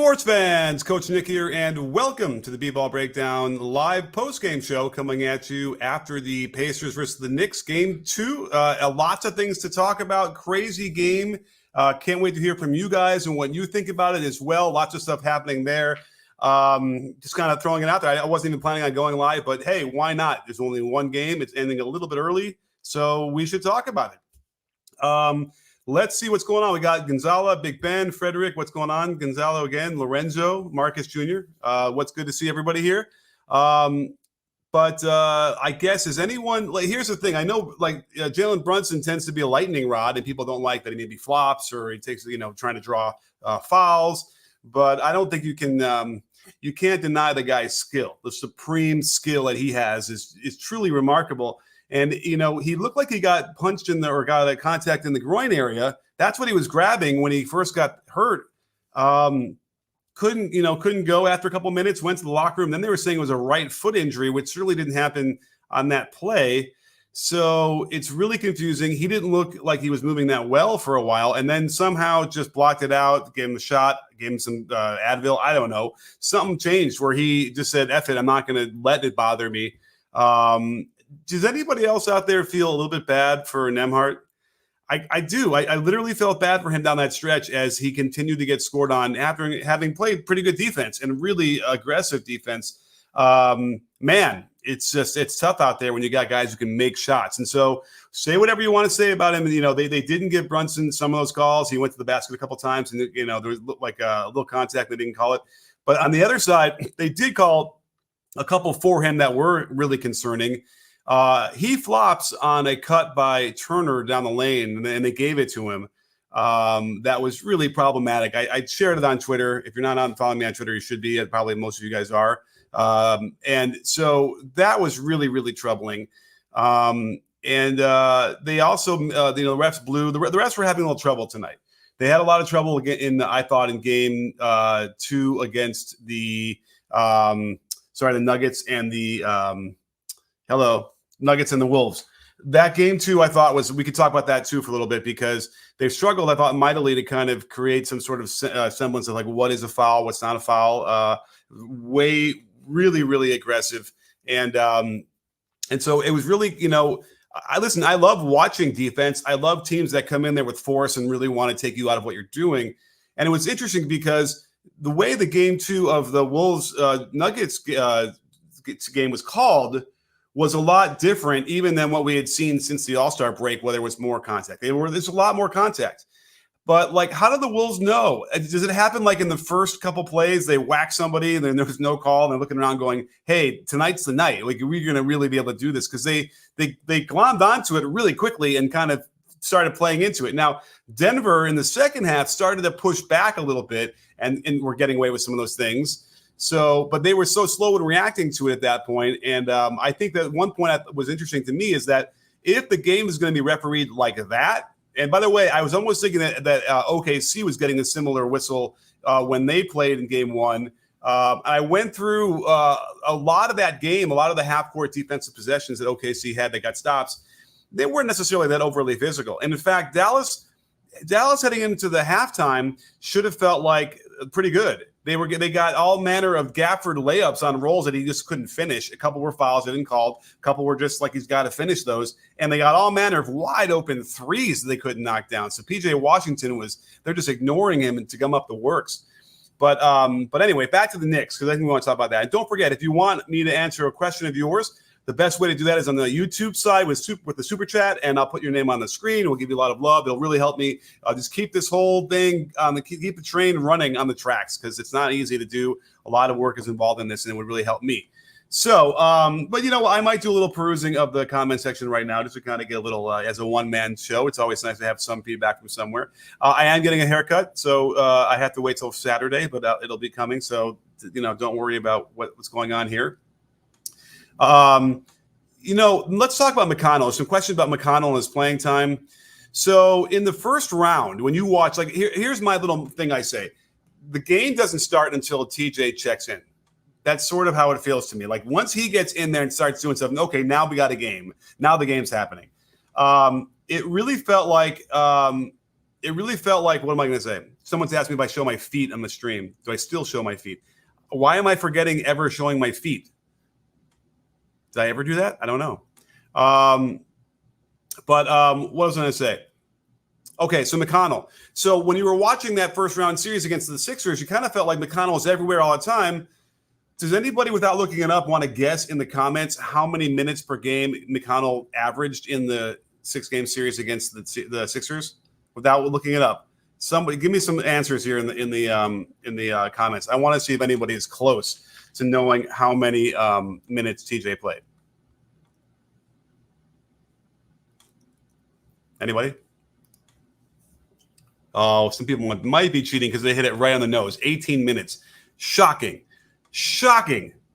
Sports fans, Coach Nick here, and welcome to the B-Ball Breakdown live post-game show coming at you after the Pacers versus the Knicks game 2. Lots of things to talk about. Crazy game. Can't wait to hear from you guys and what you think about it as well. Lots of stuff happening there. Just kind of throwing it out there. I wasn't even planning on going live, but hey, why not? There's only one game. It's ending a little bit early, so we should talk about it. Let's see what's going on. We got Gonzalo, Big Ben, Frederick. What's going on? Gonzalo again, Lorenzo, Marcus Jr. What's good to see everybody here. But I guess, is anyone, like, here's the thing. I know, Jalen Brunson tends to be a lightning rod, and people don't like that he maybe flops or he takes, trying to draw fouls. But I don't think you can't deny the guy's skill. The supreme skill that he has is truly remarkable. And, he looked like he got punched or got a contact in the groin area. That's what he was grabbing when he first got hurt. Couldn't go after a couple minutes, went to the locker room. Then they were saying it was a right foot injury, which certainly didn't happen on that play. So it's really confusing. He didn't look like he was moving that well for a while, and then somehow just blocked it out, gave him a shot, gave him some Advil. I don't know. Something changed where he just said, F it, I'm not going to let it bother me. Does anybody else out there feel a little bit bad for Nembhard? I do. I literally felt bad for him down that stretch as he continued to get scored on after having played pretty good defense and really aggressive defense. Man, it's tough out there when you got guys who can make shots. And so say whatever you want to say about him. They didn't give Brunson some of those calls. He went to the basket a couple times and, there was like a little contact. They didn't call it. But on the other side, they did call a couple for him that were really concerning. He flops on a cut by Turner down the lane, and they gave it to him. That was really problematic. I shared it on Twitter. If you're not following me on Twitter, you should be. Probably most of you guys are. And so that was really, really troubling. And they also, the refs blew. The refs were having a little trouble tonight. They had a lot of trouble in game 2 against the Nuggets and the Nuggets and the Wolves. That game 2, I thought we could talk about that too for a little bit because they've struggled, I thought, mightily to kind of create some sort of semblance of like what is a foul, what's not a foul. Really, really aggressive. And so it was really, I love watching defense. I love teams that come in there with force and really want to take you out of what you're doing. And it was interesting because the way the game 2 of the Wolves Nuggets game was called was a lot different even than what we had seen since the All-Star break, where there was more contact. There's a lot more contact. But, how do the Wolves know? Does it happen like in the first couple plays, they whack somebody and then there's no call and they're looking around going, hey, tonight's the night. Like, we're going to really be able to do this because they glommed onto it really quickly and kind of started playing into it. Now, Denver in the second half started to push back a little bit and we're getting away with some of those things. So, but they were so slow in reacting to it at that point. And I think that one point that was interesting to me is that if the game is going to be refereed like that, and by the way, I was almost thinking that OKC was getting a similar whistle when they played in game 1. I went through a lot of that game, a lot of the half-court defensive possessions that OKC had that got stops. They weren't necessarily that overly physical. And in fact, Dallas heading into the halftime should have felt like pretty good. They got all manner of Gafford layups on rolls that he just couldn't finish. A couple were fouls that didn't called. A couple were just like he's got to finish those. And they got all manner of wide open threes that they couldn't knock down. So PJ Washington they're just ignoring him and to come up the works. But anyway, back to the Knicks because I think we want to talk about that. And don't forget, if you want me to answer a question of yours, the best way to do that is on the YouTube side with the super chat, and I'll put your name on the screen. We'll give you a lot of love. It'll really help me just keep this whole thing, keep the train running on the tracks because it's not easy to do. A lot of work is involved in this, and it would really help me. So, but I might do a little perusing of the comment section right now just to kind of get a little, as a one-man show. It's always nice to have some feedback from somewhere. I am getting a haircut, so I have to wait till Saturday, but it'll be coming. So, don't worry about what's going on here. Let's talk about McConnell. Some questions about McConnell and his playing time. So in the first round, when you watch, here's my little thing I say. The game doesn't start until TJ checks in. That's sort of how it feels to me. Like once he gets in there and starts doing something, okay, now we got a game. Now the game's happening. It really felt like, what am I going to say? Someone's asked me if I show my feet on the stream. Do I still show my feet? Why am I forgetting ever showing my feet? Did I ever do that? I don't know. What was I going to say? Okay, so McConnell. So when you were watching that first round series against the Sixers, you kind of felt like McConnell was everywhere all the time. Does anybody, without looking it up, want to guess in the comments how many minutes per game McConnell averaged in the 6-game series against the Sixers? Without looking it up, somebody give me some answers here in the comments. I want to see if anybody is close to knowing how many minutes TJ played. Anybody? Oh, some people might be cheating because they hit it right on the nose. 18 minutes. Shocking.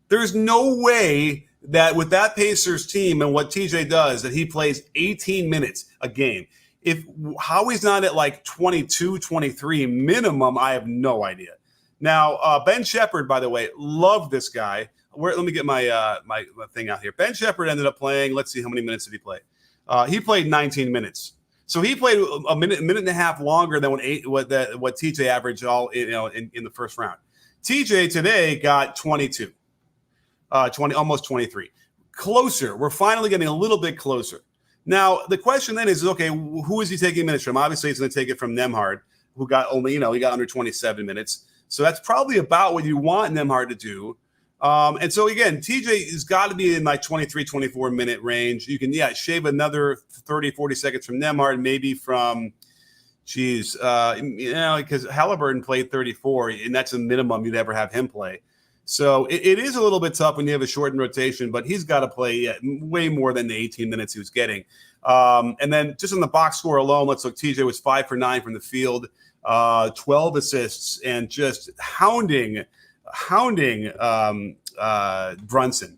There's no way that with that Pacers team and what TJ does that he plays 18 minutes a game. How he's not at like 22, 23 minimum, I have no idea. Now, Ben Shepherd, by the way, love this guy. Let me get my my thing out here. Ben Shepherd ended up playing. Let's see, how many minutes did he play? He played 19 minutes. So he played a minute and a half longer than what TJ averaged in the first round. TJ today got 22, almost 23. Closer. We're finally getting a little bit closer. Now, the question then is, okay, who is he taking minutes from? Obviously, he's going to take it from Nembhard, who got only, he got under 27 minutes. So that's probably about what you want Nembhard to do. And so, again, TJ has got to be in my 23, 24-minute range. You can, shave another 30, 40 seconds from Nembhard, maybe from, because Halliburton played 34, and that's a minimum you'd ever have him play. So it is a little bit tough when you have a shortened rotation, but he's got to play way more than the 18 minutes he was getting. And then just on the box score alone, let's look. TJ was 5 for 9 from the field, 12 assists, and just hounding Brunson.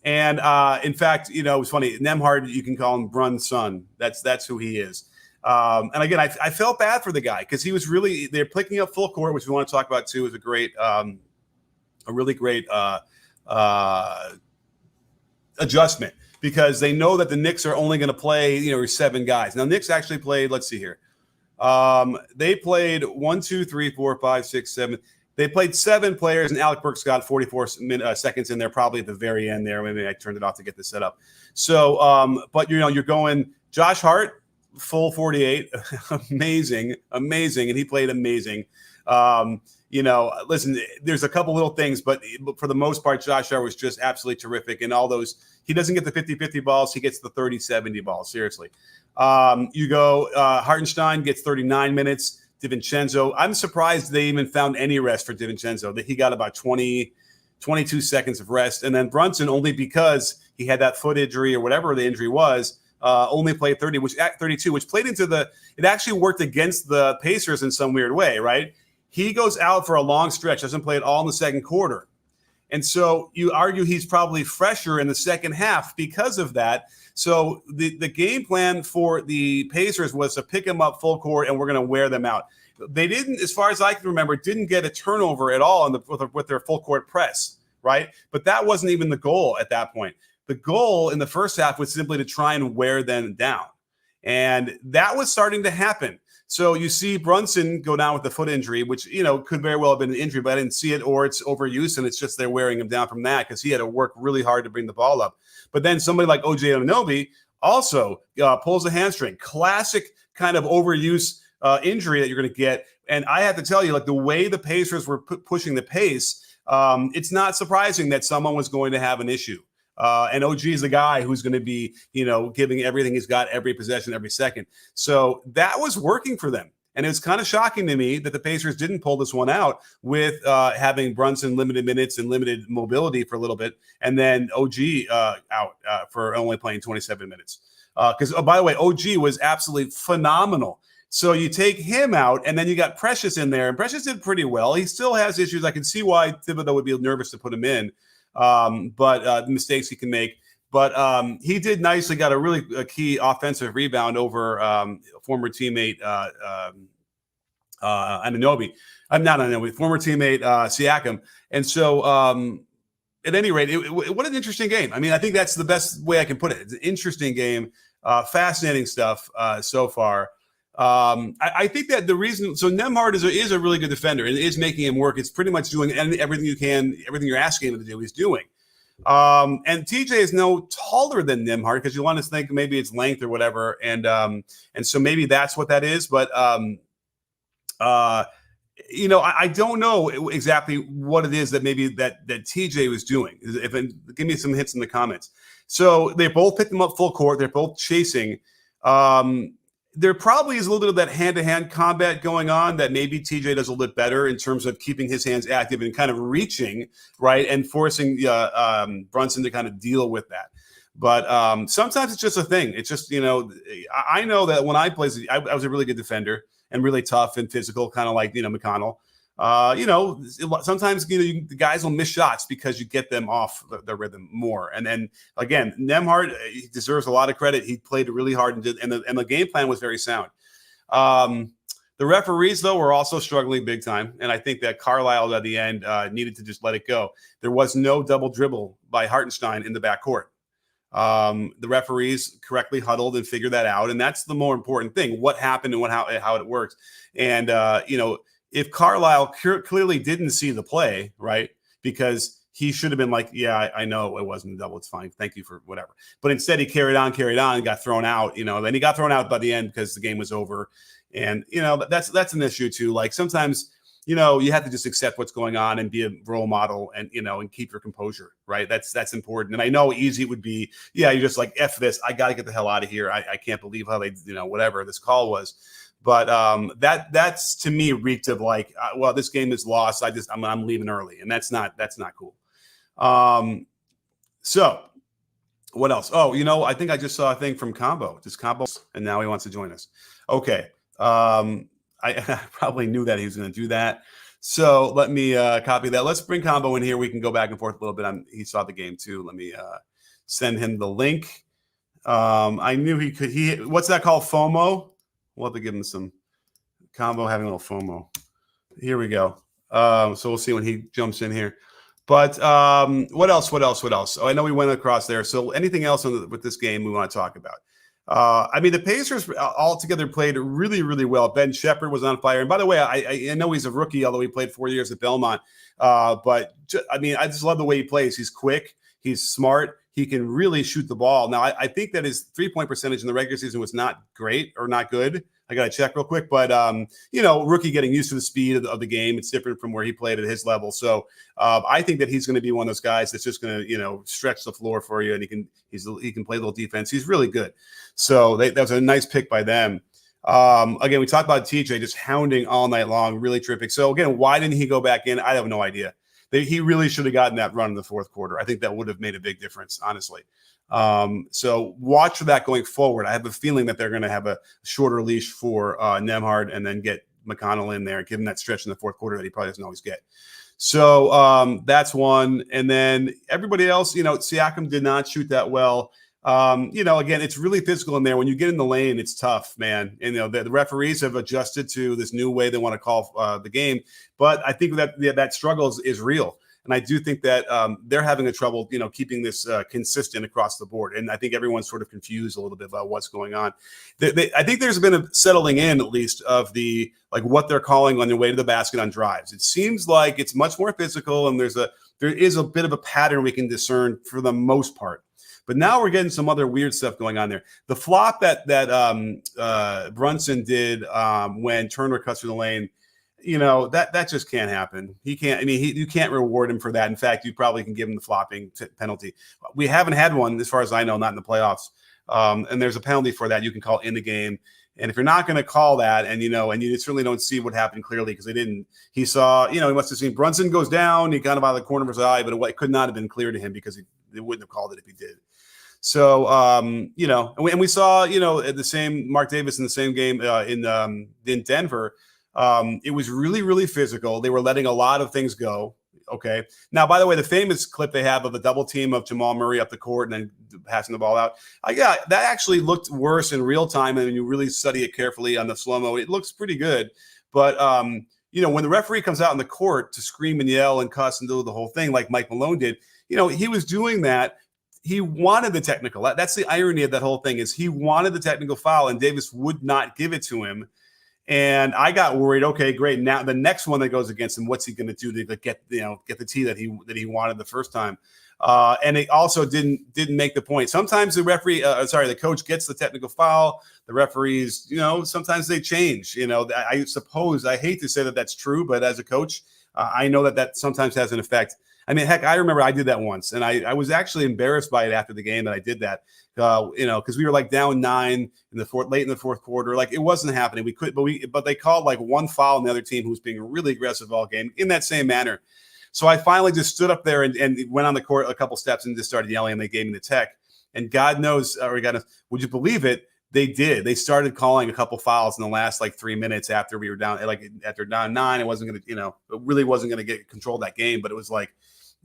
And in fact, it was funny. Nembhard, you can call him Brunson. That's who he is. And again, I felt bad for the guy because he was they're picking up full court, which we want to talk about too. Is a really great adjustment because they know that the Knicks are only going to play 7 guys. Now, Knicks actually played. Let's see here. They played 1, 2, 3, 4, 5, 6, 7. They played 7 players, and Alec Burks got 44 seconds in there, probably at the very end there. Maybe I turned it off to get this set up. So, but you're going Josh Hart, full 48, amazing, and he played amazing. Listen, there's a couple little things, but for the most part, Josh Hart was just absolutely terrific. And all those, he doesn't get the 50-50 balls. He gets the 30-70 balls. Seriously. You go, Hartenstein gets 39 minutes. DiVincenzo, I'm surprised they even found any rest for DiVincenzo. That he got about 22 seconds of rest. And then Brunson, only because he had that foot injury or whatever the injury was, only played 32, which played into it actually worked against the Pacers in some weird way, right? He goes out for a long stretch, doesn't play at all in the second quarter. And so you argue he's probably fresher in the second half because of that. So the game plan for the Pacers was to pick him up full court and we're going to wear them out. They didn't, as far as I can remember, didn't get a turnover at all with their full court press, right? But that wasn't even the goal at that point. The goal in the first half was simply to try and wear them down. And that was starting to happen. So you see Brunson go down with the foot injury, which, could very well have been an injury, but I didn't see it, or it's overuse, and it's just they're wearing him down from that because he had to work really hard to bring the ball up. But then somebody like OJ Anunoby also pulls a hamstring. Classic kind of overuse injury that you're going to get. And I have to tell you, like the way the Pacers were pushing the pace, it's not surprising that someone was going to have an issue. And OG is the guy who's going to be, giving everything he's got, every possession, every second. So that was working for them. And it was kind of shocking to me that the Pacers didn't pull this one out with having Brunson limited minutes and limited mobility for a little bit. And then OG out for only playing 27 minutes. Because, by the way, OG was absolutely phenomenal. So you take him out, and then you got Precious in there. And Precious did pretty well. He still has issues. I can see why Thibodeau would be nervous to put him in. But the mistakes he can make. But he did nicely, got a really key offensive rebound over former teammate Anunoby. I'm not Anunoby, former teammate Siakam. And so at any rate, what an interesting game. I mean, I think that's the best way I can put it. It's an interesting game, fascinating stuff so far. I think that the reason, so Nembhard is a really good defender and is making him work. It's pretty much doing everything everything you're asking him to do, he's doing. And TJ is no taller than Nembhard because you want to think maybe it's length or whatever. And so maybe that's what that is. But, I don't know exactly what it is that maybe that TJ was doing. Give me some hits in the comments. So they both picked him up full court. They're both chasing. There probably is a little bit of that hand-to-hand combat going on that maybe TJ does a little bit better in terms of keeping his hands active and kind of reaching, right, and forcing Brunson to kind of deal with that. But sometimes it's just a thing. It's just, I know that when I played, I was a really good defender and really tough and physical, kind of like, McConnell. Sometimes the guys will miss shots because you get them off the rhythm more. And then again, Nembhard, he deserves a lot of credit. He played really hard and the game plan was very sound. The referees though were also struggling big time, and I think that Carlisle at the end needed to just let it go. There was no double dribble by Hartenstein in the backcourt. The referees correctly huddled and figured that out, and that's the more important thing: what happened and how it works. And if Carlisle clearly didn't see the play, right, because he should have been like, yeah, I know it wasn't a double. It's fine. Thank you for whatever. But instead he carried on and got thrown out, then he got thrown out by the end because the game was over. And, that's an issue too. Like sometimes, you have to just accept what's going on and be a role model and, and keep your composure, right? That's important. And I know easy it would be, yeah, you're just like, F this, I got to get the hell out of here. I can't believe how they, whatever this call was. But that's to me reeked of like, well, this game is lost. I'm leaving early, and that's not cool. So what else? Oh, I think I just saw a thing from Combo. Just Combo, and now he wants to join us. Okay. I probably knew that he was going to do that. So let me copy that. Let's bring Combo in here. We can go back and forth a little bit. He saw the game too. Let me send him the link. I knew he could. What's that called? FOMO. We'll have to give him some Combo having a little FOMO. Here we go. So we'll see when he jumps in here. But what else? Oh, I know we went across there. So anything else with this game we want to talk about? The Pacers altogether played really, really well. Ben Shepherd was on fire. And by the way, I know he's a rookie, although he played 4 years at Belmont. I just love the way he plays. He's quick. He's smart. He can really shoot the ball. Now, I think that his three-point percentage in the regular season was not great or not good. I got to check real quick. But, rookie getting used to the speed of the game. It's different from where he played at his level. So I think that he's going to be one of those guys that's just going to, stretch the floor for you. And he can play a little defense. He's really good. So that was a nice pick by them. Again, we talked about TJ just hounding all night long. Really terrific. So, again, why didn't he go back in? I have no idea. He really should have gotten that run in the fourth quarter. I think that would have made a big difference, honestly. So watch for that going forward. I have a feeling that they're going to have a shorter leash for Nembhard and then get McConnell in there and give him that stretch in the fourth quarter that he probably doesn't always get. So that's one. And then everybody else, Siakam did not shoot that well. Again, it's really physical in there. When you get in the lane, it's tough, man. And, the referees have adjusted to this new way they want to call the game. But I think that struggle is real. And I do think that they're having a trouble, keeping this consistent across the board. And I think everyone's sort of confused a little bit about what's going on. I think there's been a settling in, at least, of what they're calling on their way to the basket on drives. It seems like it's much more physical, and there is a bit of a pattern we can discern for the most part. But now we're getting some other weird stuff going on there. The flop that Brunson did when Turner cuts through the lane, that just can't happen. He can't. You can't reward him for that. In fact, you probably can give him the flopping penalty. We haven't had one, as far as I know, not in the playoffs. And there's a penalty for that you can call in the game. And if you're not going to call that, and you certainly don't see what happened clearly because they didn't. He saw, he must have seen Brunson goes down. He kind of out of the corner of his eye, but it could not have been clear to him because they wouldn't have called it if he did. So, and we saw, the same Mark Davis in the same game in Denver. It was really, really physical. They were letting a lot of things go. Okay. Now, by the way, the famous clip they have of the double team of Jamal Murray up the court and then passing the ball out. That actually looked worse in real time. And when you really study it carefully on the slow-mo, it looks pretty good. But, when the referee comes out in the court to scream and yell and cuss and do the whole thing like Mike Malone did, he was doing that. he wanted the technical. That's the irony of that whole thing is he wanted the technical foul, and Davis would not give it to him. And I got worried. Okay, great. Now the next one that goes against him, what's he going to do to get the tee that he wanted the first time? And it also didn't make the point. Sometimes the referee, the coach gets the technical foul. The referees, sometimes they change. I suppose I hate to say that that's true, but as a coach, I know that sometimes has an effect. I mean, heck, I remember I did that once, and I was actually embarrassed by it after the game that I did that. Because we were like down 9 late in the fourth quarter. Like it wasn't happening. We could, but they called like one foul on the other team who was being really aggressive all game in that same manner. So I finally just stood up there and went on the court a couple steps and just started yelling, and they gave me the tech. And God knows, would you believe it? They did. They started calling a couple fouls in the last like 3 minutes after we were down, after down 9. It wasn't going to, it really wasn't going to get control of that game. But it was like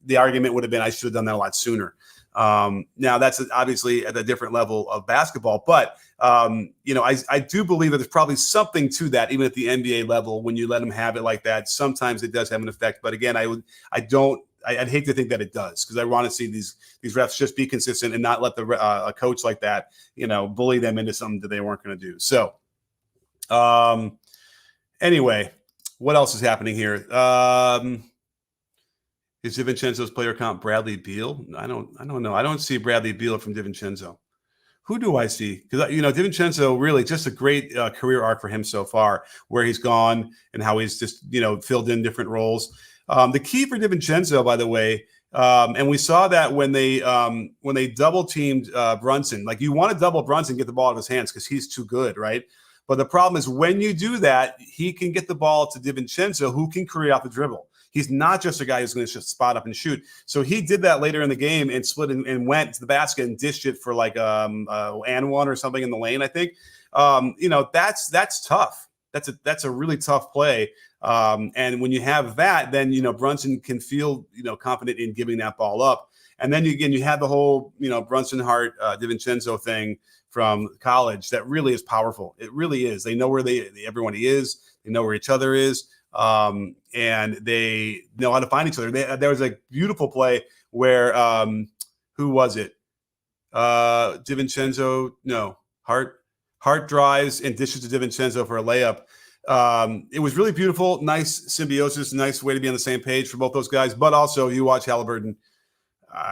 the argument would have been I should have done that a lot sooner. Now that's obviously at a different level of basketball, but I do believe that there's probably something to that, even at the NBA level, when you let them have it like that. Sometimes it does have an effect, but again, I'd hate to think that it does, because I want to see these refs just be consistent and not let a coach like that, bully them into something that they weren't going to do. So, anyway, what else is happening here? Is DiVincenzo's player comp Bradley Beal? I don't know. I don't see Bradley Beal from DiVincenzo. Who do I see? Because DiVincenzo really just a great career arc for him so far, where he's gone and how he's just filled in different roles. The key for DiVincenzo, by the way, and we saw that when they double teamed Brunson. Like you want to double Brunson, get the ball out of his hands because he's too good, right? But the problem is when you do that, he can get the ball to DiVincenzo, who can create off the dribble. He's not just a guy who's going to just spot up and shoot. So he did that later in the game and split and went to the basket and dished it for like and one or something in the lane, I think. That's tough. That's a really tough play. And when you have that, then Brunson can feel confident in giving that ball up. And then you have the whole Brunson Hart DiVincenzo thing from college that really is powerful. It really is. They know where everyone is. They know where each other is. And they know how to find each other. There was a beautiful play where who was it? DiVincenzo? No, Hart drives and dishes to DiVincenzo for a layup. It was really beautiful, nice symbiosis, nice way to be on the same page for both those guys. But also, you watch Halliburton,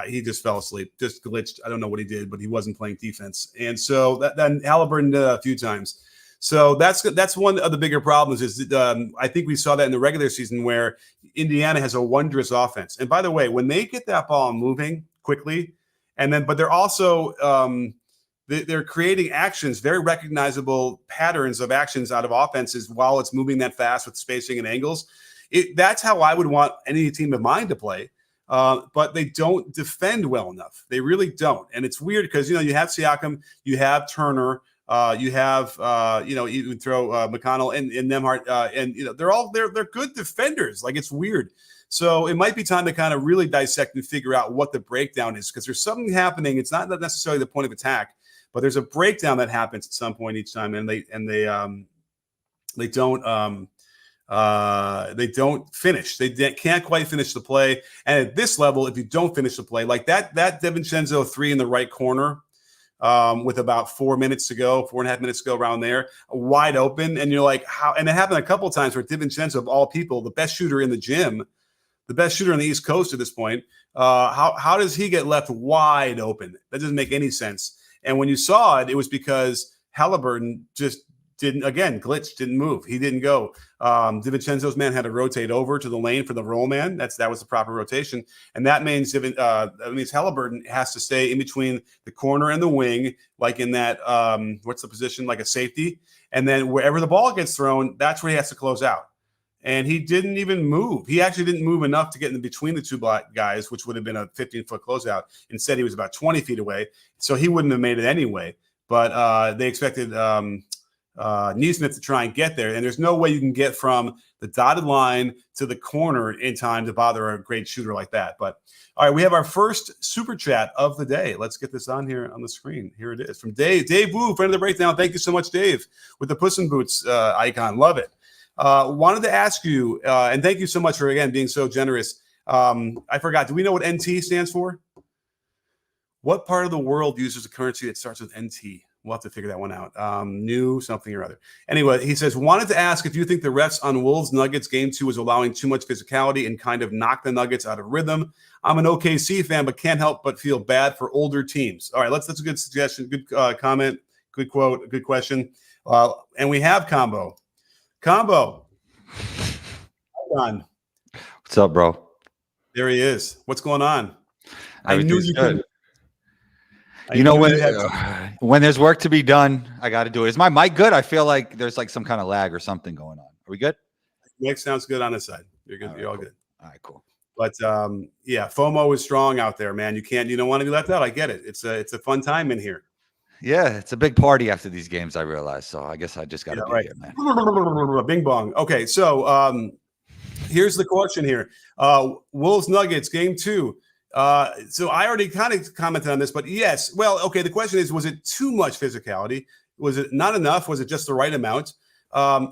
he just fell asleep, just glitched. I don't know what he did, but he wasn't playing defense, and so then Halliburton did a few times. So that's one of the bigger problems is I think we saw that in the regular season where Indiana has a wondrous offense. And by the way, when they get that ball moving quickly, but they're also they're creating actions, very recognizable patterns of actions out of offenses while it's moving that fast with spacing and angles. That's how I would want any team of mine to play. But they don't defend well enough. They really don't. And it's weird because, you have Siakam, you have Turner, you have, you would throw McConnell and Nembhard, and they're good defenders. Like it's weird. So it might be time to kind of really dissect and figure out what the breakdown is, because there's something happening. It's not necessarily the point of attack, but there's a breakdown that happens at some point each time, and they don't finish. They can't quite finish the play. And at this level, if you don't finish the play, like that DiVincenzo three in the right corner, with about 4.5 minutes to go around there, wide open. And you're like, how? And it happened a couple of times where DiVincenzo, of all people, the best shooter in the gym, the best shooter on the East Coast at this point, how does he get left wide open? That doesn't make any sense. And when you saw it, it was because Halliburton just glitched, didn't move. He didn't go. DiVincenzo's man had to rotate over to the lane for the roll man. That was the proper rotation. And that means Halliburton has to stay in between the corner and the wing, like in that, what's the position, like a safety. And then wherever the ball gets thrown, that's where he has to close out. And he didn't even move. He actually didn't move enough to get in between the two black guys, which would have been a 15-foot closeout. Instead, he was about 20 feet away. So he wouldn't have made it anyway. But they expected Neesmith to try and get there. And there's no way you can get from the dotted line to the corner in time to bother a great shooter like that. But all right, we have our first super chat of the day. Let's get this on here on the screen. Here it is from Dave. Dave Wu, friend of the breakdown. Thank you so much, Dave, with the Puss in Boots icon. Love it. Wanted to ask you, and thank you so much for, again, being so generous. I forgot. Do we know what NT stands for? What part of the world uses a currency that starts with NT? We'll have to figure that one out. New something or other. Anyway, he says, wanted to ask if you think the refs on Wolves Nuggets game 2 was allowing too much physicality and kind of knocked the Nuggets out of rhythm. I'm an OKC fan, but can't help but feel bad for older teams. All right, that's a good suggestion. Good comment. Good quote. Good question. And we have Combo. Combo. On. What's up, bro? There he is. What's going on? I knew you could. You know, when there's work to be done, I got to do it. Is my mic good? I feel like there's like some kind of lag or something going on. Are we good? Mic sounds good on this side. You're good. All You're all cool. good. All right, cool. But yeah, FOMO is strong out there, man. You don't want to be left out. I get it. It's a fun time in here. Yeah, it's a big party after these games, I realize. So I guess I just got to be here, man. Bing bong. Okay, so here's the question here. Wolves Nuggets game 2. So I already kind of commented on this, but yes. Well, okay, the question is, was it too much physicality? Was it not enough? Was it just the right amount?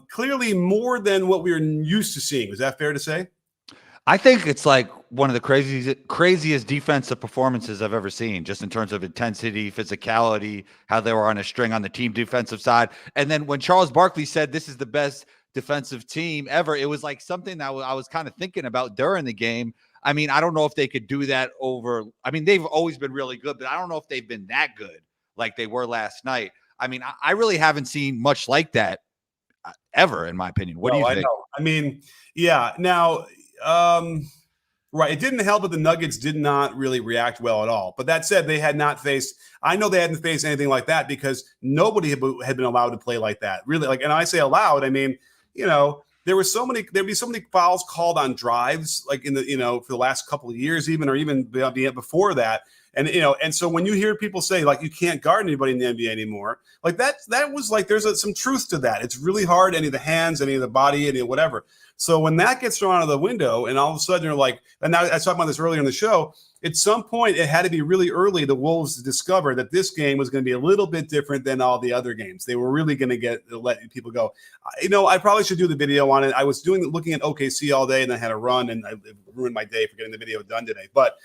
Clearly more than what we were used to seeing. Is that fair to say? I think it's like one of the craziest defensive performances I've ever seen, just in terms of intensity, physicality, how they were on a string on the team defensive side. And then when Charles Barkley said this is the best defensive team ever, it was like something that I was kind of thinking about during the game. I mean, I don't know if they could do that over. I mean, they've always been really good, but I don't know if they've been that good like they were last night. I mean, I really haven't seen much like that ever, in my opinion. What do you think? I know. I mean, yeah. Now, right. It didn't help that the Nuggets did not really react well at all. But that said, they had not faced. I know they hadn't faced anything like that because nobody had been allowed to play like that. Really, like, and I say allowed, I mean, there'd be so many fouls called on drives, like in the, for the last couple of years, even, or even before that. And, and so when you hear people say like, you can't guard anybody in the NBA anymore, like that was like, there's some truth to that. It's really hard, any of the hands, any of the body, any of whatever. So when that gets thrown out of the window and all of a sudden you're like, and now I was talking about this earlier in the show, at some point it had to be really early, the Wolves discovered that this game was going to be a little bit different than all the other games. They were really going to let people go. I probably should do the video on it. I was looking at OKC all day and I had a run and I ruined my day for getting the video done today. But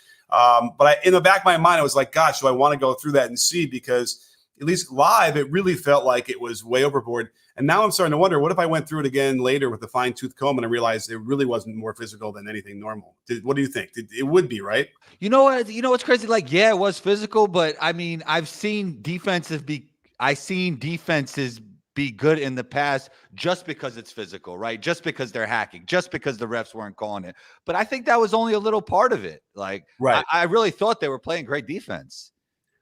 in the back of my mind, I was like, gosh, do I want to go through that and see? Because at least live, it really felt like it was way overboard. And now I'm starting to wonder, what if I went through it again later with a fine-tooth comb and I realized it really wasn't more physical than anything normal? What do you think? It would be, right? You know what? You know what's crazy? Like, yeah, it was physical, but I mean, I've seen defenses be good in the past just because it's physical, right? Just because they're hacking, just because the refs weren't calling it. But I think that was only a little part of it. Like, right. I really thought they were playing great defense.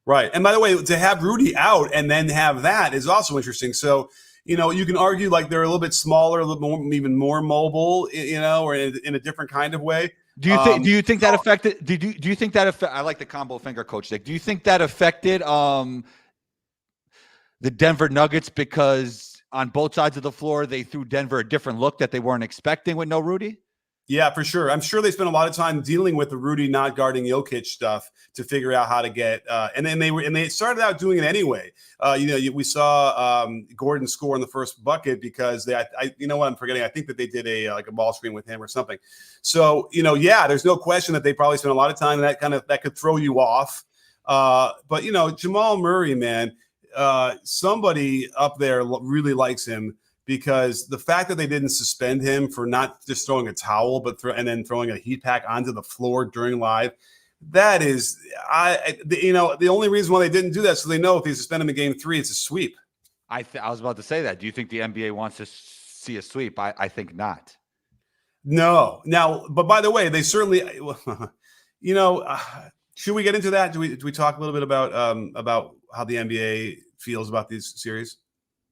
Right. And by the way, to have Rudy out and then have that is also interesting. So, you can argue like they're a little bit smaller, a little more, even more mobile, or in a different kind of way. Do you think that affected? Do you think that I like the combo finger coach Nick. Do you think that affected the Denver Nuggets because on both sides of the floor they threw Denver a different look that they weren't expecting with no Rudy? Yeah, for sure. I'm sure they spent a lot of time dealing with the Rudy not guarding Jokic stuff to figure out how to get. And then they started out doing it anyway. We saw Gordon score in the first bucket because I'm forgetting. I think that they did a ball screen with him or something. So there's no question that they probably spent a lot of time and that could throw you off. But Jamal Murray, man, somebody up there really likes him. Because the fact that they didn't suspend him for not just throwing a towel, and then throwing a heat pack onto the floor during live, that is, the only reason why they didn't do that, so they know if they suspend him in game 3, it's a sweep. I was about to say that. Do you think the NBA wants to see a sweep? I think not. No. Now, but by the way, they certainly, should we get into that? Do we talk a little bit about how the NBA feels about these series?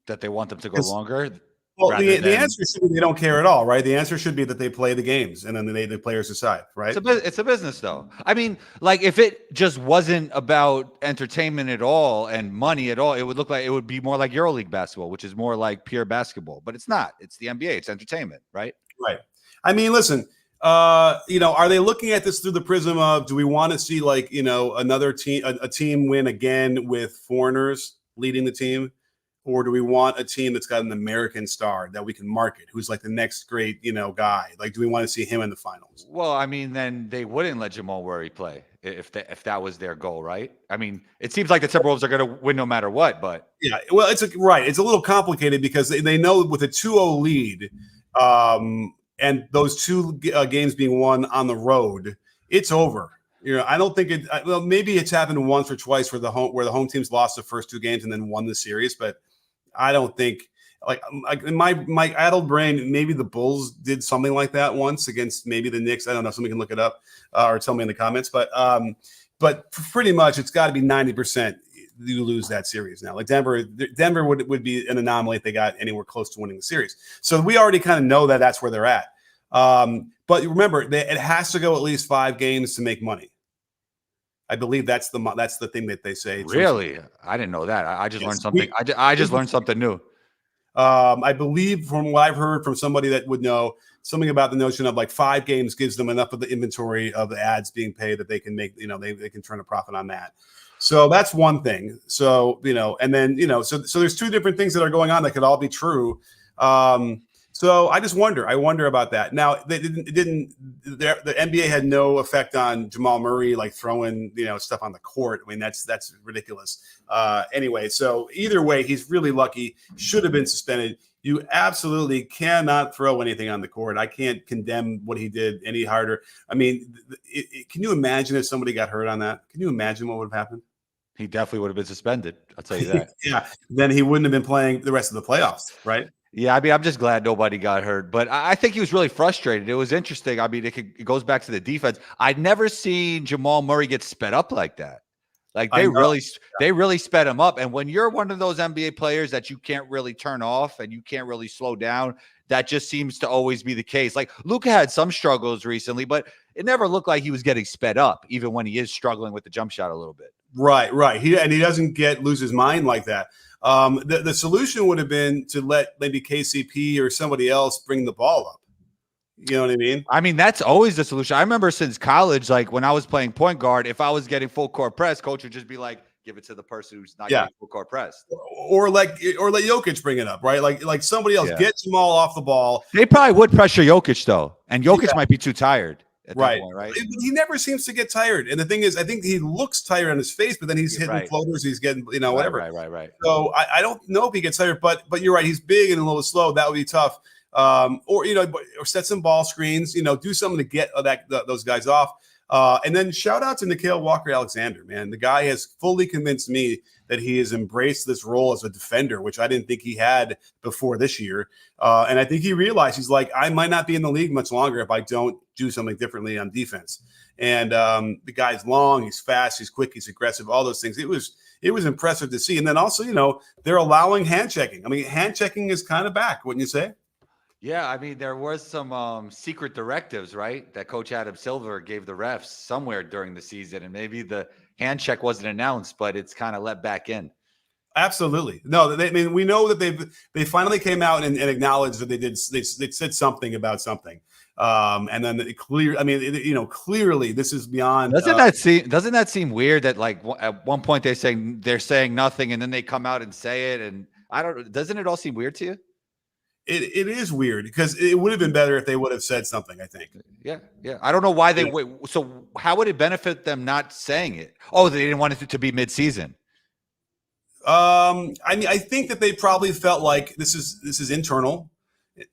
That they want them to go longer? Well, the answer should be they don't care at all, right? The answer should be that they play the games and then the players decide, right? It's a business, though. I mean, like if it just wasn't about entertainment at all and money at all, it would be more like EuroLeague basketball, which is more like pure basketball. But it's not. It's the NBA. It's entertainment, right? Right. I mean, listen, are they looking at this through the prism of, do we want to see another team, a team win again with foreigners leading the team? Or do we want a team that's got an American star that we can market, who's like the next great, guy? Like, do we want to see him in the finals? Well, I mean, then they wouldn't let Jamal Murray play. if that was their goal, right? I mean, it seems like the Timberwolves are going to win no matter what, but yeah, well, it's a little complicated because they know with a 2-0 lead, and those two games being won on the road, it's over. I don't think it. Well, maybe it's happened once or twice where the home teams lost the first two games and then won the series, but I don't think like in my addled brain, maybe the Bulls did something like that once against maybe the Knicks. I don't know. Somebody can look it up or tell me in the comments, but pretty much it's got to be 90%. You lose that series now. Like Denver would be an anomaly if they got anywhere close to winning the series. So we already kind of know that that's where they're at. But remember, it has to go at least 5 games to make money. I believe that's the thing that they say. Really, I didn't know that. I just learned something. I just learned something new. I believe from what I've heard from somebody that would know something about the notion of like 5 games gives them enough of the inventory of the ads being paid that they can make, they can turn a profit on that. So that's one thing. So, and then, so there's 2 different things that are going on that could all be true. So I just wonder. I wonder about that. Now, the NBA had no effect on Jamal Murray, like throwing, stuff on the court. I mean, that's ridiculous. Anyway, so either way, he's really lucky. Should have been suspended. You absolutely cannot throw anything on the court. I can't condemn what he did any harder. I mean, can you imagine if somebody got hurt on that? Can you imagine what would have happened? He definitely would have been suspended. I'll tell you that. Yeah. Then he wouldn't have been playing the rest of the playoffs, right? Yeah, I mean, I'm just glad nobody got hurt, but I think he was really frustrated. It was interesting. I mean, it goes back to the defense. I'd never seen Jamal Murray get sped up like that. Like they really sped him up. And when you're one of those NBA players that you can't really turn off and you can't really slow down, that just seems to always be the case. Like Luka had some struggles recently, but it never looked like he was getting sped up, even when he is struggling with the jump shot a little bit. Right. He doesn't lose his mind like that. The solution would have been to let maybe KCP or somebody else bring the ball up. You know what I mean? I mean, that's always the solution. I remember since college, like when I was playing point guard, if I was getting full court press, coach would just be like, give it to the person who's not getting full court press. Or let Jokic bring it up, right? Like somebody else get Jamal off the ball. They probably would pressure Jokic though. And Jokic might be too tired. Right. Point, right. He never seems to get tired. And the thing is, I think he looks tired on his face, but then he's hitting floaters. He's getting, whatever. Right. So I don't know if he gets tired, but you're right. He's big and a little slow. That would be tough. Or set some ball screens, do something to get those guys off. And then shout out to Nickeil Walker-Alexander, man. The guy has fully convinced me that he has embraced this role as a defender, which I didn't think he had before this year. And I think he realized he's like, I might not be in the league much longer if I don't do something differently on defense. And the guy's long, he's fast, he's quick, he's aggressive, all those things. It was impressive to see. And then also, they're allowing hand checking. I mean, hand checking is kind of back, wouldn't you say? Yeah, I mean, there was some secret directives, right, that Coach Adam Silver gave the refs somewhere during the season, and maybe the hand check wasn't announced, but it's kind of let back in. Absolutely. No, we know that they finally came out and acknowledged that they said something about something. And then clearly this is beyond. Doesn't that seem weird that like at one point they're saying nothing and then they come out and say it, and doesn't it all seem weird to you? It is weird because it would have been better if they would have said something, I think. Yeah. I don't know why they wait. So how would it benefit them not saying it? Oh, they didn't want it to be mid-season. I think that they probably felt like this is internal,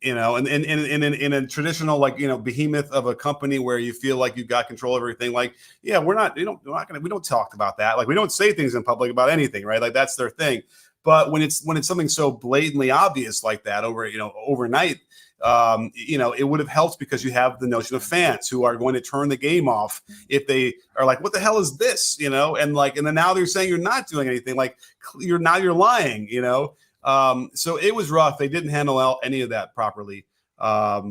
and in a traditional, like, behemoth of a company where you feel like you've got control of everything. Like, yeah, we don't talk about that. Like, we don't say things in public about anything, right? Like, that's their thing. But when it's something so blatantly obvious like that overnight, it would have helped because you have the notion of fans who are going to turn the game off if they are like, what the hell is this? And then now they're saying you're not doing anything, like you're lying, so it was rough. They didn't handle any of that properly. I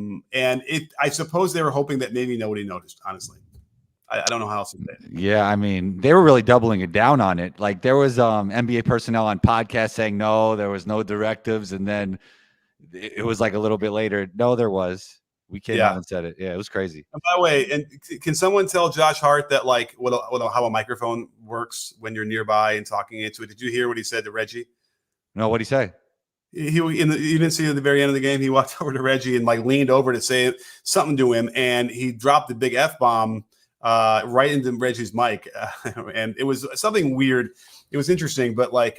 suppose they were hoping that maybe nobody noticed, honestly. I don't know how else to say it. Yeah, I mean, they were really doubling it down on it. Like there was NBA personnel on podcasts saying no, there was no directives, and then it was like a little bit later. No, there was. We came out and said it. Yeah, it was crazy. And by the way, and can someone tell Josh Hart that like how a microphone works when you're nearby and talking into it? Did you hear what he said to Reggie? No, what'd he say? You didn't see at the very end of the game. He walked over to Reggie and like leaned over to say something to him, and he dropped the big F-bomb. right into Reggie's mic, and it was something weird. It was interesting, but like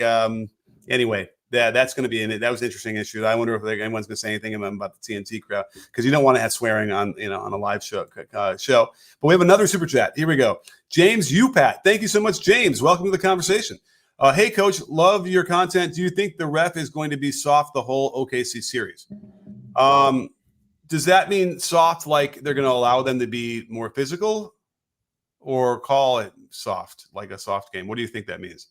anyway, that's going to be in it. That was an interesting issue. I wonder if anyone's going to say anything about the TNT crowd, because you don't want to have swearing on on a live show. But we have another super chat. Here we go. James Upat, thank you so much, James. Welcome to the conversation. Hey, Coach, love your content. Do you think the ref is going to be soft the whole OKC series? Does that mean soft, like they're going to allow them to be more physical, or call it soft, like a soft game? What do you think that means?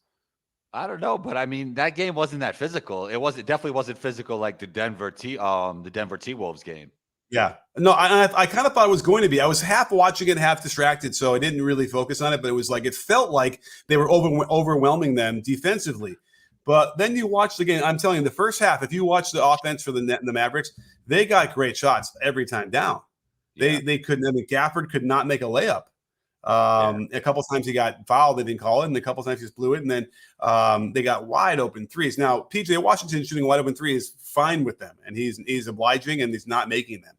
I don't know, but I mean, that game wasn't that physical. It definitely wasn't physical like the Denver T-Wolves game. Yeah, no, I kind of thought it was going to be. I was half watching it, half distracted, so I didn't really focus on it. But it was like, it felt like they were overwhelming them defensively. But then you watch the game. I'm telling you, the first half, if you watch the offense for the Mavericks, they got great shots every time down. They couldn't. I mean, Gafford could not make a layup. A couple of times he got fouled, they didn't call it, and a couple of times he just blew it, and then they got wide open threes. Now, PJ Washington shooting wide open three is fine with them, and he's obliging, and he's not making them.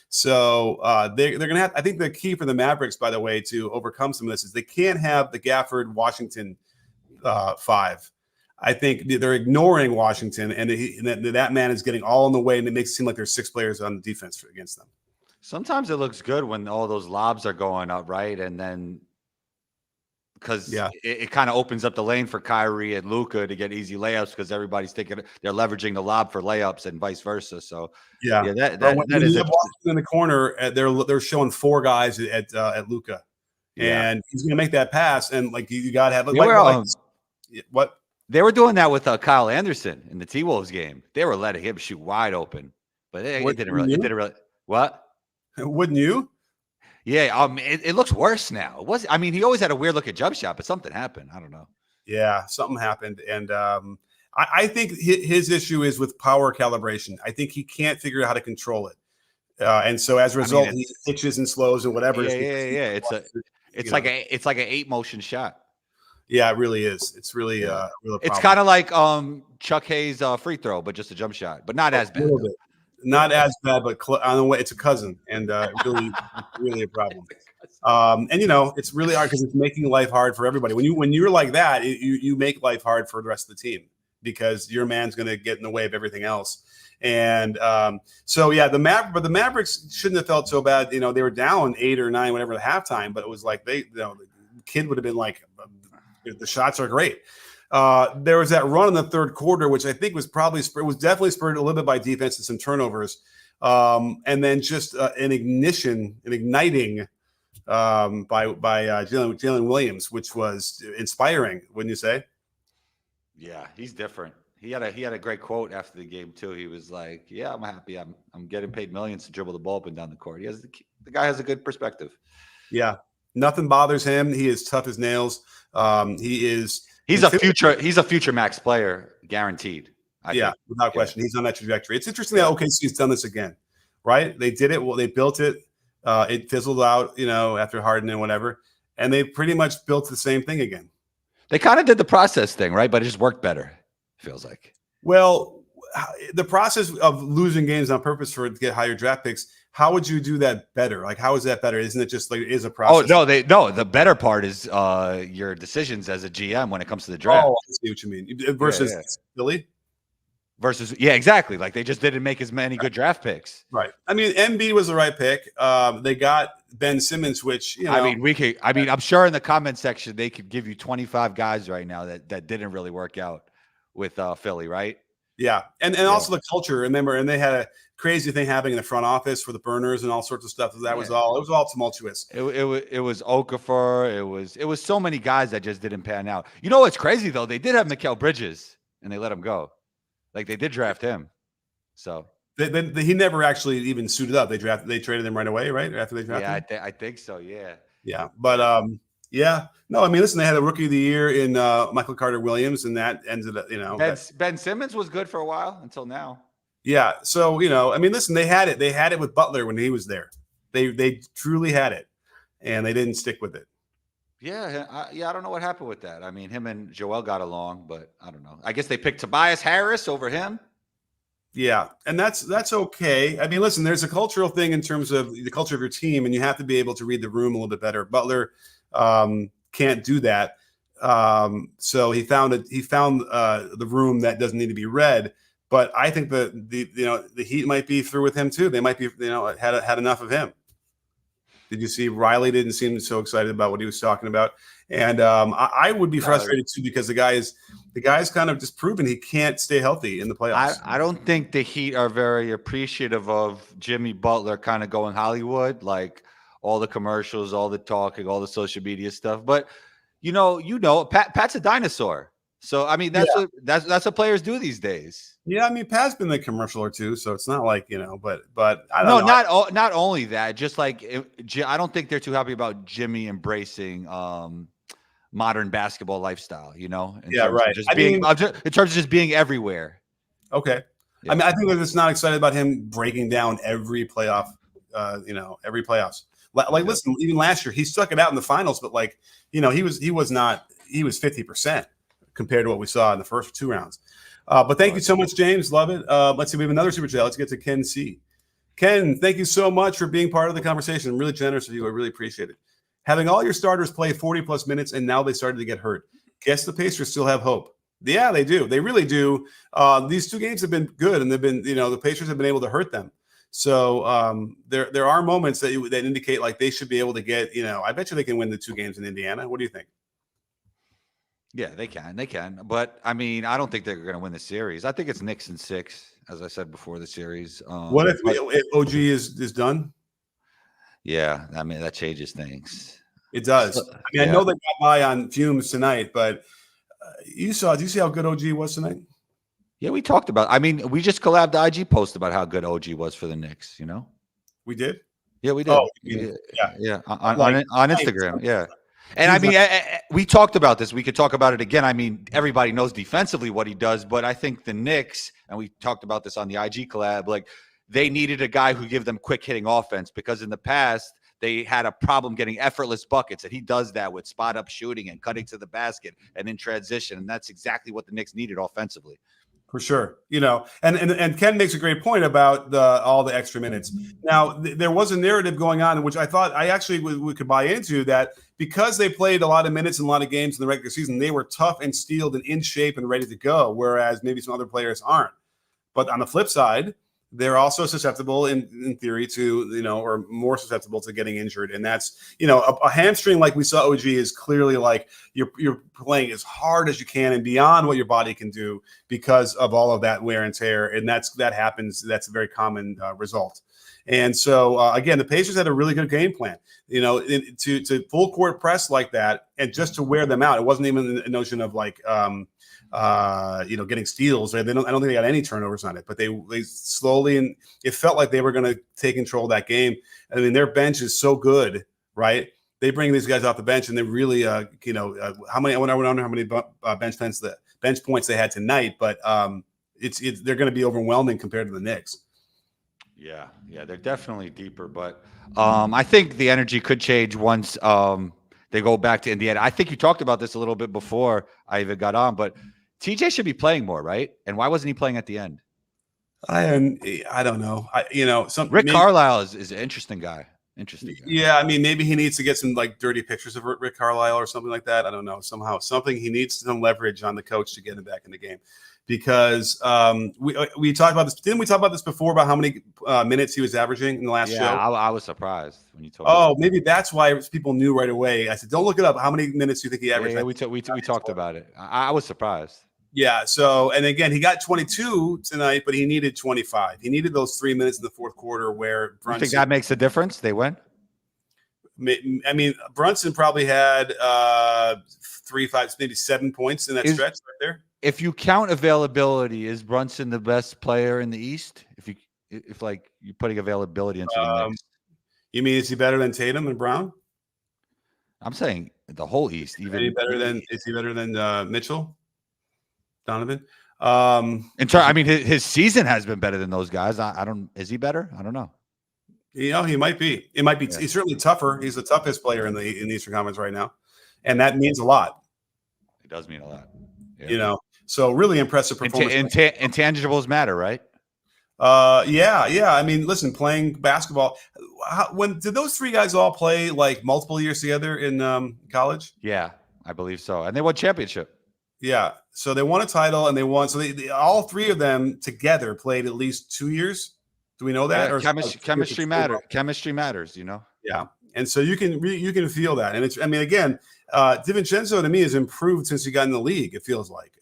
So they're going to have. I think the key for the Mavericks, by the way, to overcome some of this is they can't have the Gafford Washington five. I think they're ignoring Washington, and that man is getting all in the way, and it makes it seem like there's 6 players on defense against them. Sometimes it looks good when all those lobs are going up, right? And then because it kind of opens up the lane for Kyrie and Luka to get easy layups, because everybody's thinking they're leveraging the lob for layups and vice versa. So that is Washington in the corner. They're showing 4 guys at Luka, and he's going to make that pass, and like you got to have what they were doing that with Kyle Anderson in the T-Wolves game. They were letting him shoot wide open, but it didn't really. What? Wouldn't you? Yeah, it looks worse now. I mean, he always had a weird looking jump shot, but something happened. I don't know. Yeah, something happened, and I think his issue is with power calibration. I think he can't figure out how to control it, and so as a result, he hitches and slows and whatever. Yeah. It's like an 8 motion shot. Yeah, it really is. It's really it's kind of like Chuck Hayes' free throw, but just a jump shot, but not as bad. Not as bad, but on the way, it's a cousin, and really, really a problem. And it's really hard because it's making life hard for everybody. When you're like that, you make life hard for the rest of the team, because your man's going to get in the way of everything else. And the Mavericks shouldn't have felt so bad. They were down 8 or 9, whatever, at halftime, but it was like the kid would have been like, the shots are great. There was that run in the third quarter, which I think was definitely spurred a little bit by defense and some turnovers, and then just an igniting by Jalen Williams, which was inspiring, wouldn't you say? Yeah, he's different. He had a great quote after the game too. He was like, "Yeah, I'm happy. I'm getting paid millions to dribble the ball up and down the court." The guy has a good perspective. Yeah, nothing bothers him. He is tough as nails. He's a future max player, guaranteed. I think. Without question. He's on that trajectory. It's interesting that OKC has done this again, right? They did it. Well, they built it. It fizzled out, after Harden and whatever, and they pretty much built the same thing again. They kind of did the process thing, right? But it just worked better. Feels like. Well, the process of losing games on purpose to get higher draft picks. How would you do that better? Like, how is that better? Isn't it just like it is a process? Oh no, the better part is your decisions as a GM when it comes to the draft. Oh, I see what you mean. Versus Philly. Exactly. Like they just didn't make as many good draft picks. Right. I mean, Embiid was the right pick. They got Ben Simmons, which I'm sure in the comment section they could give you 25 guys right now that didn't really work out with Philly, right? Yeah, and also the culture. Remember, and they had a crazy thing happening in the front office for the burners and all sorts of stuff. It was all tumultuous. It was Okafor. It was so many guys that just didn't pan out. You know what's crazy though? They did have Mikal Bridges, and they let him go. Like they did draft him. So he never actually even suited up. They traded him right away, right after they drafted him. I think so. Yeah. But no, I mean, listen, they had a rookie of the year in Michael Carter Williams, and that ended up, Ben Simmons was good for a while until now. Yeah. So, I mean, listen, they had it with Butler when he was there. They truly had it, and they didn't stick with it. Yeah. I don't know what happened with that. I mean, him and Joel got along, but I don't know. I guess they picked Tobias Harris over him. Yeah, and that's okay. I mean, listen, there's a cultural thing in terms of the culture of your team, and you have to be able to read the room a little bit better. Butler can't do that, so he found the room that doesn't need to be read. But I think the Heat might be through with him too. They might be had enough of him. Did you see Riley didn't seem so excited about what he was talking about? And I would be frustrated too because the guy's kind of just proven he can't stay healthy in the playoffs. I don't think the Heat are very appreciative of Jimmy Butler kind of going Hollywood, like all the commercials, all the talking, all the social media stuff. But Pat's a dinosaur. So I mean, that's what players do these days. Yeah, I mean, Pat's been in the commercial or two, so it's not like but I don't know. Not only that, just like I don't think they're too happy about Jimmy embracing modern basketball lifestyle. In terms of just being everywhere. Okay, yeah. I mean, I think they're just not excited about him breaking down every playoff. Every playoffs. Listen, even last year he stuck it out in the finals, but he was 50% compared to what we saw in the first two rounds. But thank you so much, James. Love it. Let's see. We have another super chat. Let's get to Ken C. Ken, thank you so much for being part of the conversation. I'm really generous of you. I really appreciate it. Having all your starters play 40-plus minutes, and now they started to get hurt. Guess the Pacers still have hope. Yeah, they do. They really do. These two games have been good, and they've been, the Pacers have been able to hurt them. So there are moments that indicate like they should be able to get, I bet you they can win the two games in Indiana. What do you think? Yeah, they can. But I mean, I don't think they're going to win the series. I think it's Knicks in 6, as I said before the series. What if OG is done? Yeah, I mean, that changes things. It does. I mean, I know they got by on fumes tonight, but do you see how good OG was tonight? Yeah, we talked about. I mean, we just collabed the IG post about how good OG was for the Knicks. We did. Yeah, we did. Oh, yeah. On Instagram. Yeah. And I mean, we talked about this. We could talk about it again. I mean, everybody knows defensively what he does, but I think the Knicks, and we talked about this on the IG collab, like they needed a guy who give them quick hitting offense because in the past they had a problem getting effortless buckets, and he does that with spot up shooting and cutting to the basket and in transition, and that's exactly what the Knicks needed offensively. For sure, and Ken makes a great point about all the extra minutes. Now, there was a narrative going on, which I thought I actually we could buy into, that because they played a lot of minutes and a lot of games in the regular season, they were tough and steeled and in shape and ready to go, whereas maybe some other players aren't. But on the flip side, they're also susceptible in theory to, or more susceptible to getting injured. And that's, a hamstring like we saw OG is clearly like you're playing as hard as you can and beyond what your body can do because of all of that wear and tear. And that happens. That's a very common result. And so, again, the Pacers had a really good game plan, to full court press like that and just to wear them out. It wasn't even a notion of like, getting steals. Right? I don't think they got any turnovers on it, but they slowly, and it felt like they were going to take control of that game. I mean, their bench is so good, right? They bring these guys off the bench, and they really, how many? I don't know how many bench points they had tonight, but they're going to be overwhelming compared to the Knicks. Yeah, they're definitely deeper, but I think the energy could change once they go back to Indiana. I think you talked about this a little bit before I even got on, but TJ should be playing more, right? And why wasn't he playing at the end? I don't know. Rick Carlisle is an interesting guy. Yeah, I mean, maybe he needs to get some like dirty pictures of Rick Carlisle or something like that. I don't know. Somehow, he needs some leverage on the coach to get him back in the game. Because we talked about this. Didn't we talk about this before about how many minutes he was averaging in the last show? I was surprised when you told me. Oh, maybe that's why people knew right away. I said, don't look it up. How many minutes do you think he averaged? Yeah, we talked about it. I was surprised. Yeah. So, and again, he got 22 tonight, but he needed 25. He needed those 3 minutes in the fourth quarter where Brunson. You think that makes a difference? They win? I mean, Brunson probably had 3, 5, maybe 7 points in that stretch right there. If you count availability, is Brunson the best player in the East? If you're putting availability into the mix, you mean is he better than Tatum and Brown? I'm saying the whole East. Is he better than Mitchell, Donovan? I mean, his season has been better than those guys. Is he better? I don't know. He might be. It might be. Yeah. He's certainly tougher. He's the toughest player in the Eastern Conference right now, and that means a lot. It does mean a lot. Yeah. So really impressive performance. Intangibles matter, right? Yeah. I mean, listen, playing basketball. When did those three guys all play like multiple years together in college? Yeah, I believe so. And they won championship. Yeah. So they won a title and they won. So they all three of them together played at least 2 years. Do we know that? Yeah, Or chemistry matters. Chemistry matters, Yeah. And so you can feel that. And it's, I mean, again, DiVincenzo to me has improved since he got in the league. It feels like,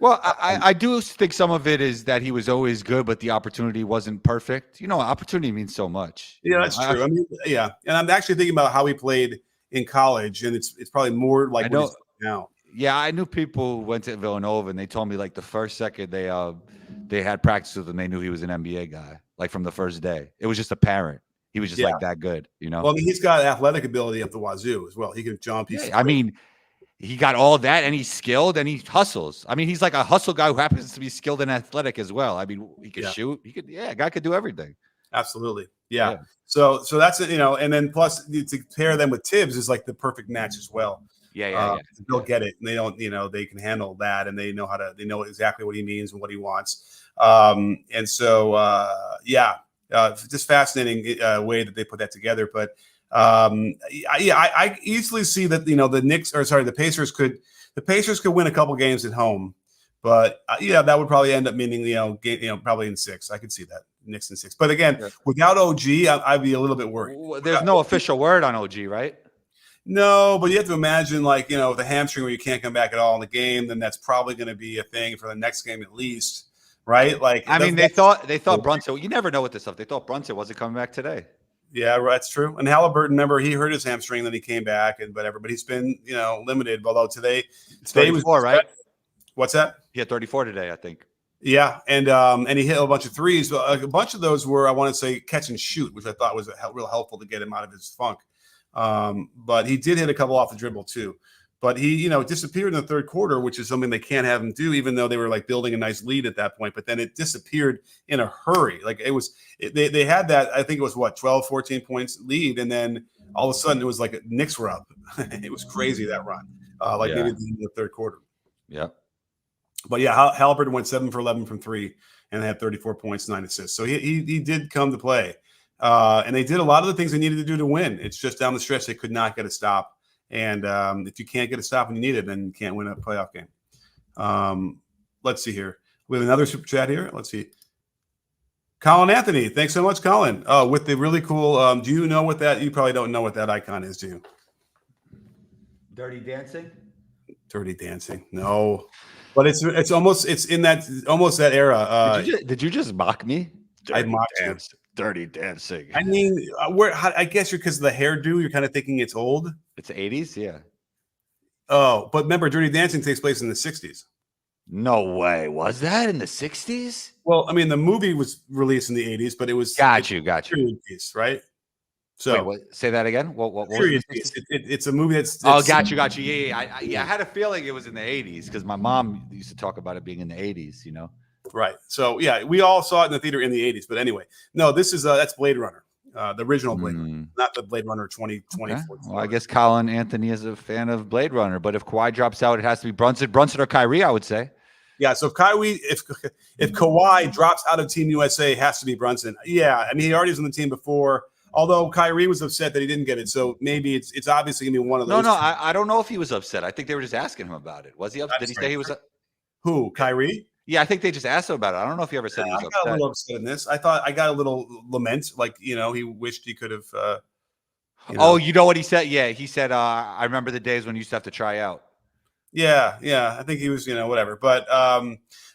Well, I do think some of it is that he was always good, but the opportunity wasn't perfect. Opportunity means so much. Yeah, that's true. I mean, yeah. And I'm actually thinking about how he played in college, and it's probably more like I what know. he's doing now. Yeah, I knew people who went to Villanova, and they told me like the first second they had practice with him, they knew he was an NBA guy. Like from the first day, it was just apparent. He was just like that good, Well, I mean, he's got athletic ability up the wazoo as well. He can jump. I mean, he got all that, and he's skilled, and he hustles. I mean, he's like a hustle guy who happens to be skilled and athletic as well. I mean, he could shoot. A guy could do everything. Absolutely. Yeah. So that's it, and then plus to pair them with Tibbs is like the perfect match as well. Yeah. They'll get it, and they don't, they can handle that, and they know exactly what he means and what he wants. And so, just fascinating way that they put that together. But I easily see that the Pacers could win a couple games at home, but that would probably end up meaning probably in 6. I could see that Knicks in 6. But again, without OG, I'd be a little bit worried. There's no official word on OG, right? No, but you have to imagine with a hamstring where you can't come back at all in the game, then that's probably going to be a thing for the next game at least. Right? Like, I mean, they thought Brunson. You never know with this stuff. They thought Brunson wasn't coming back today. Yeah, that's true. And Halliburton, remember, he hurt his hamstring, then he came back and whatever. But he's been, limited. Although today was right. What's that? He had 34 today, I think. Yeah, and he hit a bunch of threes. But a bunch of those were, I want to say, catch and shoot, which I thought was real helpful to get him out of his funk. But he did hit a couple off the dribble too. But he, disappeared in the third quarter, which is something they can't have him do, even though they were like building a nice lead at that point. But then it disappeared in a hurry. Like they had that, I think it was 12, 14 points lead. And then all of a sudden it was like Knicks were up. It was crazy that run, maybe in the third quarter. Yeah. But yeah, Halliburton went 7 for 11 from 3 and had 34 points, 9 assists. So he did come to play. And they did a lot of the things they needed to do to win. It's just down the stretch they could not get a stop. And if you can't get a stop when you need it, then you can't win a playoff game. Let's see here. We have another super chat here. Let's see. Colin Anthony. Thanks so much, Colin. With the really cool, do you know what that, you probably don't know what that icon is, do you? Dirty Dancing? Dirty Dancing. No. But it's in that era. Did you just mock me? I mocked you. Dirty Dancing. I mean, I guess because of the hairdo, you're kind of thinking it's old. It's 80s, yeah. Oh, but remember, Dirty Dancing takes place in the 60s. No way. Was that in the 60s? Well, I mean, the movie was released in the 80s, but it was got you. Period piece, right? So wait, say that again. What was it? It's a movie that's got you. Yeah. I had a feeling it was in the 80s because my mom used to talk about it being in the 80s. Right. So yeah, we all saw it in the theater in the 80s. But anyway, no, this is that's Blade Runner, the original Blade Runner, not the Blade Runner 2024. Okay. Well, I guess Colin Anthony is a fan of Blade Runner, but if Kawhi drops out, it has to be Brunson or Kyrie, I would say. Yeah. So if Kawhi drops out of Team USA, it has to be Brunson. Yeah. I mean, he already was on the team before. Although Kyrie was upset that he didn't get it, so maybe it's obviously gonna be one of those. No, I don't know if he was upset. I think they were just asking him about it. Was he upset? Did he say he was? Who, Kyrie? Yeah, I think they just asked him about it. I don't know if he ever said he was upset. I got a little upset in this. I thought I got a little lament, like he wished he could have. Oh, you know what he said? Yeah, he said, "I remember the days when you used to have to try out." Yeah. I think he was, whatever. But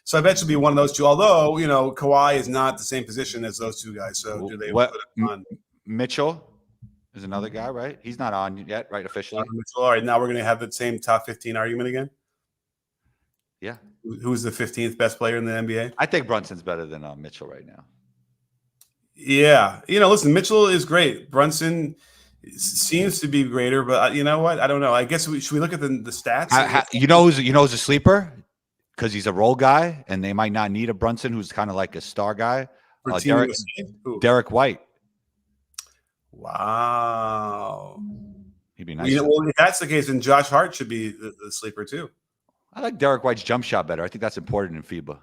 so I bet you'll be one of those two. Although Kawhi is not the same position as those two guys. So do they put it on? Mitchell is another guy, right? He's not on yet, right? Officially. Mitchell. All right, now we're going to have the same top 15 argument again. Yeah. Who's the 15th best player in the NBA? I think Brunson's better than Mitchell right now. Yeah. Listen, Mitchell is great. Brunson seems to be greater, but you know what? I don't know. I guess should we look at the stats? Who's a sleeper? Because he's a role guy, and they might not need a Brunson who's kind of like a star guy. Derek White. Wow. He'd be nice. Well, if that's the case, then Josh Hart should be the sleeper too. I like Derek White's jump shot better. I think that's important in FIBA.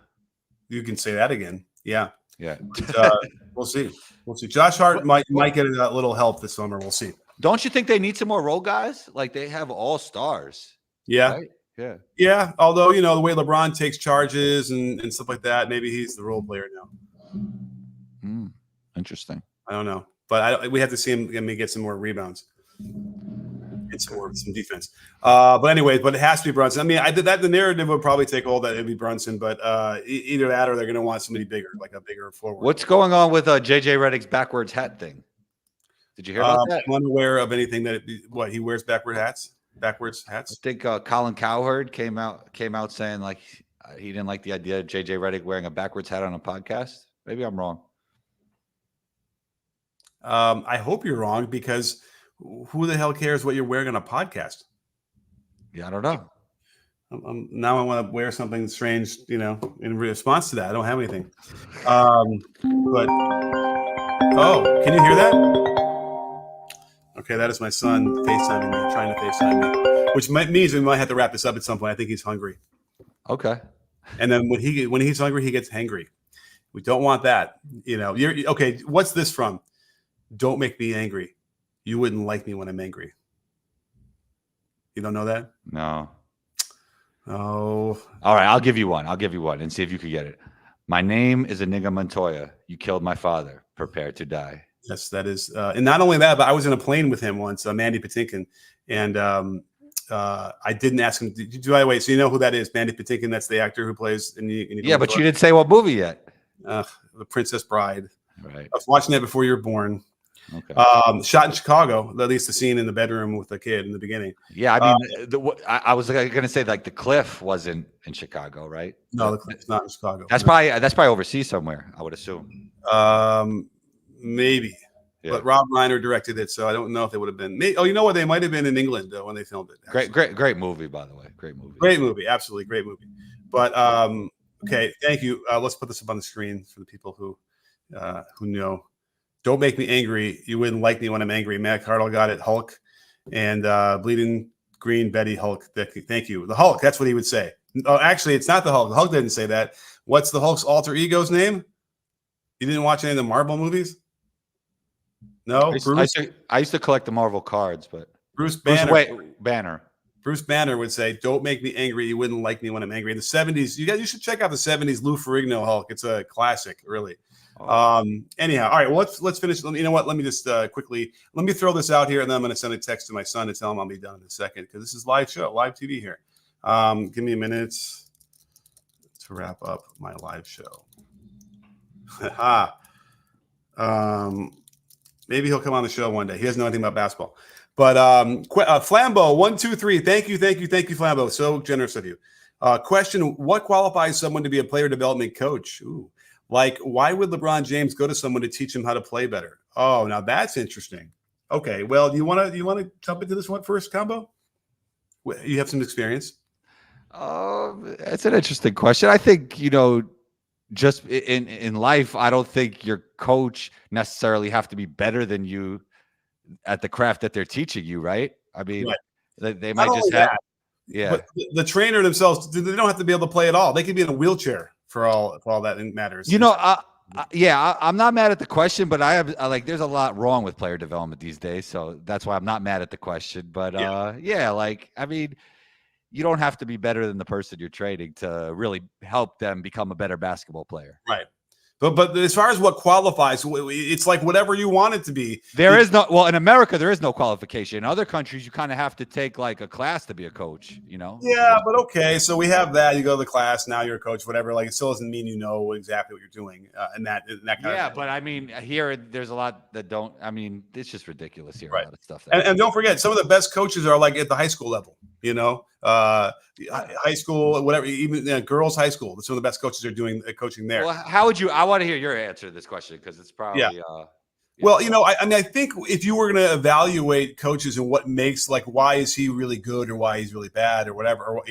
You can say that again. Yeah. Yeah. But, we'll see. We'll see. Josh Hart might get a little help this summer. We'll see. Don't you think they need some more role guys? Like they have all stars. Yeah. Right? Yeah. Yeah. Although, the way LeBron takes charges and stuff like that, maybe he's the role player now. Interesting. I don't know. But we have to see him get some more rebounds. And some defense. But anyway, it has to be Brunson. I mean, the narrative would probably take all that it'd be Brunson, but either that or they're going to want somebody bigger, like a bigger forward. What's going on with JJ Redick's backwards hat thing? Did you hear about that? I'm unaware of anything that he wears backwards hats. I think Colin Cowherd came out saying like he didn't like the idea of JJ Redick wearing a backwards hat on a podcast. Maybe I'm wrong. I hope you're wrong, because who the hell cares what you're wearing on a podcast? Yeah, I don't know. Now I want to wear something strange, in response to that. I don't have anything. But can you hear that? Okay, that is my son FaceTiming me, trying to FaceTime me, which means we might have to wrap this up at some point. I think he's hungry. Okay. And then when he's hungry, he gets hangry. We don't want that. You're okay. What's this from? Don't make me angry. You wouldn't like me when I'm angry. You don't know that? No. Oh. All right, I'll give you one and see if you could get it. My name is Inigo Montoya. You killed my father. Prepare to die. Yes, that is. And not only that, but I was in a plane with him once, Mandy Patinkin. And I didn't ask him. Do I wait? So you know who that is? Mandy Patinkin. That's the actor who plays. Yeah, but you didn't say what movie yet. The Princess Bride. Right. I was watching that before you were born. Okay. Shot in Chicago. At least the scene in the bedroom with the kid in the beginning. Yeah, I mean, I was going to say like the cliff wasn't in Chicago, right? No, the cliff's not in Chicago. That's probably overseas somewhere, I would assume. Maybe. Yeah. But Rob Reiner directed it, so I don't know if they would have been. You know what? They might have been in England when they filmed it. Actually. Great movie, by the way. Great movie. Absolutely great movie. But okay, thank you. Let's put this up on the screen for the people who know. Don't make me angry. You wouldn't like me when I'm angry. Matt Cardle got it. Hulk and Bleeding Green Betty Hulk. Thank you. The Hulk. That's what he would say. Oh, actually, it's not the Hulk. The Hulk didn't say that. What's the Hulk's alter ego's name? You didn't watch any of the Marvel movies? No, I used to collect the Marvel cards, but Bruce Banner. Banner. Bruce Banner would say, "Don't make me angry. You wouldn't like me when I'm angry." In the 70s, you should check out the 70s Lou Ferrigno Hulk. It's a classic, really. Anyhow, all right. Well, let's finish. You know what? Let me just quickly throw this out here, and then I'm going to send a text to my son to tell him I'll be done in a second, because this is live TV here. Give me a minute to wrap up my live show. Maybe he'll come on the show one day. He doesn't know anything about basketball. But Flambeau 123. Thank you, Flambeau. So generous of you. Question: what qualifies someone to be a player development coach? Ooh. Like, why would LeBron James go to someone to teach him how to play better? Oh, now that's interesting. Okay, well, do you want to jump into this one first, Combo? You have some experience. That's an interesting question. I think, just in life, I don't think your coach necessarily have to be better than you at the craft that they're teaching you, right? I mean, right. They might just have. Yeah. But the trainer themselves, they don't have to be able to play at all. They could be in a wheelchair for all that matters. I'm not mad at the question, but there's a lot wrong with player development these days, so that's why I'm not mad at the question. But I mean, you don't have to be better than the person you're training to really help them become a better basketball player. Right. But as far as what qualifies, it's like whatever you want it to be. In America, there is no qualification. In other countries, you kind of have to take like a class to be a coach, Yeah, but okay. So we have that. You go to the class, now you're a coach, whatever. Like, it still doesn't mean you know exactly what you're doing and that kind of thing. Yeah, but I mean, here, there's a lot that don't. I mean, it's just ridiculous here. Right. A lot of stuff. And don't forget, some of the best coaches are like at the high school level, high school, whatever, even girls' high school. Some of the best coaches are doing coaching there. Well, how would you? I want to hear your answer to this question, because it's probably. Yeah. Well, I think if you were going to evaluate coaches and what makes, like, why is he really good or why he's really bad or whatever, or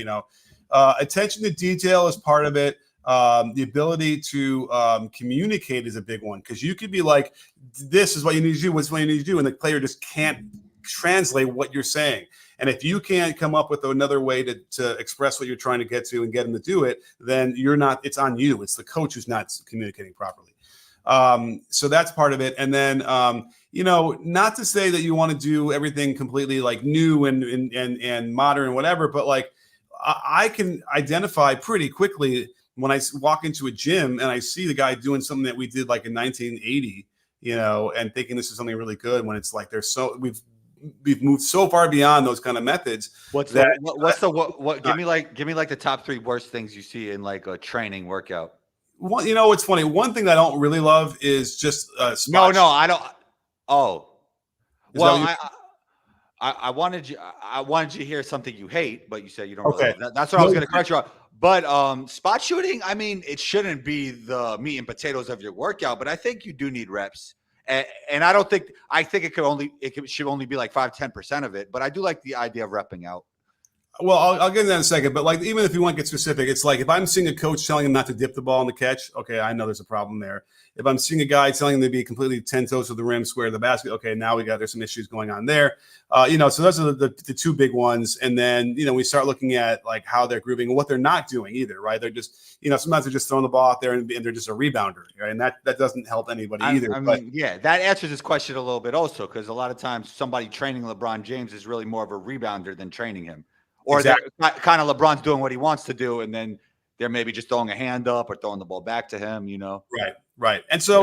attention to detail is part of it. The ability to communicate is a big one, because you could be like, this is what you need to do, what's what you need to do, and the player just can't translate what you're saying. And if you can't come up with another way to express what you're trying to get to and get him to do it, then it's on you. It's the coach who's not communicating properly. So that's part of it. And then, not to say that you want to do everything completely like new and modern and whatever, but like I can identify pretty quickly when I walk into a gym and I see the guy doing something that we did like in 1980, and thinking this is something really good, when it's like we've moved so far beyond those kind of methods. What give me like the top 3 worst things you see in like a training workout. One, it's funny. One thing that I don't really love is just no, I don't. Oh, well, I wanted you to hear something you hate, but you said you don't really love that. That's what I was going to correct you on. But spot shooting, I mean, it shouldn't be the meat and potatoes of your workout, but I think you do need reps. And I think it should only be like 5-10% of it, but I do like the idea of repping out. Well, I'll get into that in a second, but like, even if you want to get specific, it's like if I'm seeing a coach telling him not to dip the ball in the catch, okay, I know there's a problem there. If I'm seeing a guy telling him to be completely 10 toes to the rim, square to the basket, okay, now there's some issues going on there. So those are the 2 big ones. And then, we start looking at like how they're grooving and what they're not doing either, right? They're just, sometimes they're just throwing the ball out there and they're just a rebounder, right? And that doesn't help anybody either. That answers this question a little bit also, because a lot of times somebody training LeBron James is really more of a rebounder than training him. Or exactly. Kind of LeBron's doing what he wants to do, and then they're maybe just throwing a hand up or throwing the ball back to him, Right. And so,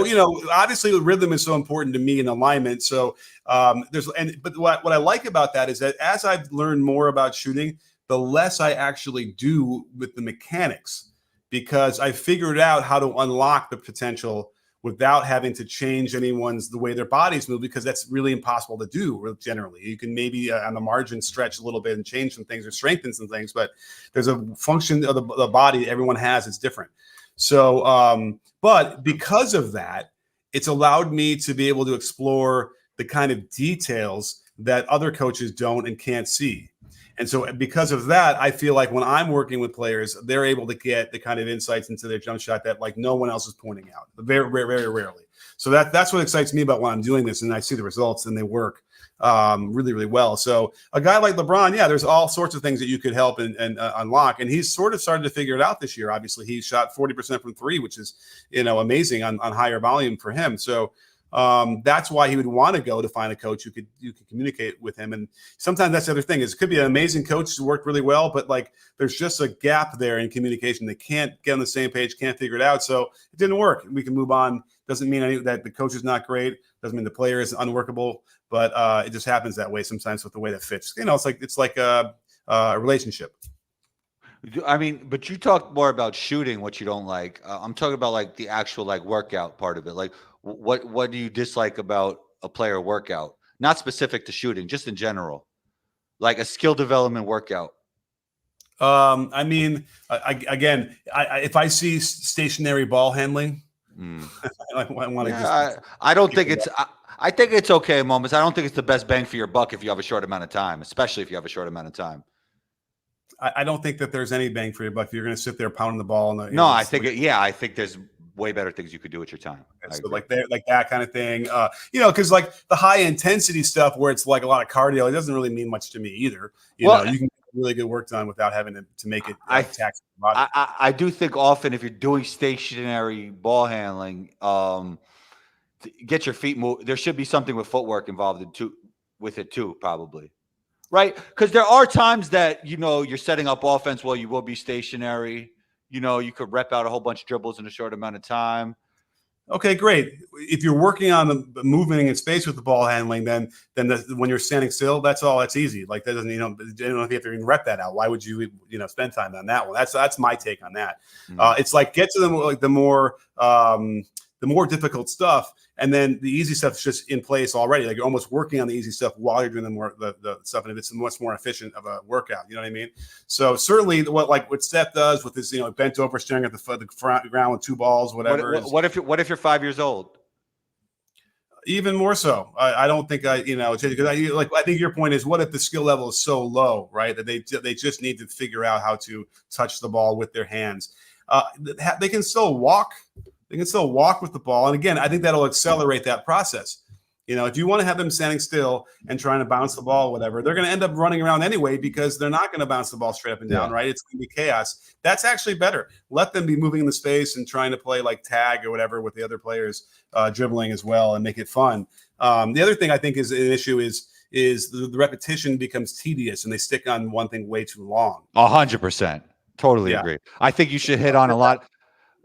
obviously the rhythm is so important to me in alignment. So but what I like about that is that as I've learned more about shooting, the less I actually do with the mechanics, because I figured out how to unlock the potential without having to change the way their bodies move, because that's really impossible to do generally. You can maybe on the margin stretch a little bit and change some things or strengthen some things, but there's a function of the body everyone has is different. So, but because of that, it's allowed me to be able to explore the kind of details that other coaches don't and can't see. And so because of that, I feel like when I'm working with players, they're able to get the kind of insights into their jump shot that like no one else is pointing out, very, very, very rarely. So that's what excites me about when I'm doing this, and I see the results and they work really, really well. So a guy like LeBron, there's all sorts of things that you could help and unlock. And he's sort of started to figure it out this year. Obviously, he shot 40% from 3, which is, amazing on higher volume for him. So that's why he would want to go to find a coach who could communicate with him. And sometimes that's the other thing, is it could be an amazing coach who worked really well, but like there's just a gap there in communication. They can't get on the same page, can't figure it out. So it didn't work. We can move on. Doesn't mean that the coach is not great. Doesn't mean the player is unworkable, but it just happens that way sometimes with the way that fits. It's like a relationship. I mean, but you talk more about shooting, what you don't like. I'm talking about like the actual like workout part of it. Like what do you dislike about a player workout? Not specific to shooting, just in general, like a skill development workout. I mean, if I see stationary ball handling, I want to. I don't think it's. I think it's okay in moments. I don't think it's the best bang for your buck if you have a short amount of time, especially if you have a short amount of time. I don't think that there's any bang for your buck if you're going to sit there pounding the ball. I think there's way better things you could do with your time. So like that kind of thing, because like the high intensity stuff where it's like a lot of cardio, it doesn't really mean much to me either. You can get really good work done without having to make it tax the body. I do think often if you're doing stationary ball handling, get your feet moved. There should be something with footwork involved with it too, probably. Right? Because there are times that, you're setting up offense while you will be stationary. You could rep out a whole bunch of dribbles in a short amount of time. Okay, great. If you're working on the movement in space with the ball handling, then when you're standing still, that's easy. Like that doesn't, you don't have to even rep that out. Why would you, spend time on that one? That's my take on that. Mm-hmm. It's like get to the more difficult stuff, and then the easy stuff is just in place already. Like you're almost working on the easy stuff while you're doing the stuff, and it's much more efficient of a workout. You know what I mean? So certainly, what Steph does with his bent over, staring at the ground with 2 balls, whatever. What if you're 5 years old? Even more so. I don't think because I think your point is, what if the skill level is so low, right, that they just need to figure out how to touch the ball with their hands. They can still walk. They can still walk with the ball. And again, I think that'll accelerate that process. If you want to have them standing still and trying to bounce the ball, whatever, they're going to end up running around anyway because they're not going to bounce the ball straight up and down, right? It's going to be chaos. That's actually better. Let them be moving in the space and trying to play like tag or whatever with the other players dribbling as well and make it fun. The other thing I think is an issue is the repetition becomes tedious and they stick on one thing way too long. 100%. Totally agree. I think you should hit on a lot.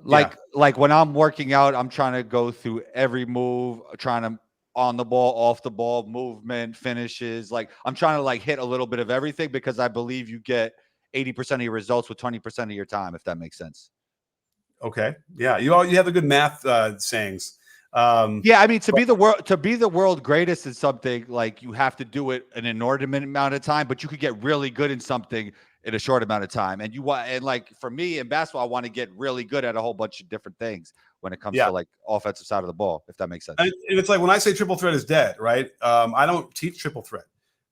Like when I'm working out, I'm trying to go through every move, trying to on the ball, off the ball, movement, finishes. Like I'm trying to like hit a little bit of everything because I believe you get 80% of your results with 20% of your time, if that makes sense. Okay. Yeah. You have a good math sayings. Yeah, I mean, to be the world greatest in something, like you have to do it an inordinate amount of time, but you could get really good in something in a short amount of time. And like for me in basketball, I want to get really good at a whole bunch of different things when it comes to like offensive side of the ball, if that makes sense. And it's like when I say triple threat is dead, right? I don't teach triple threat,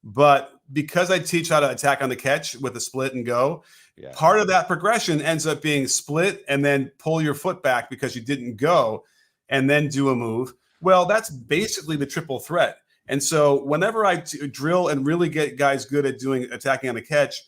but because I teach how to attack on the catch with a split and go, part of that progression ends up being split and then pull your foot back because you didn't go and then do a move. Well, that's basically the triple threat. And so whenever I drill and really get guys good at attacking on the catch,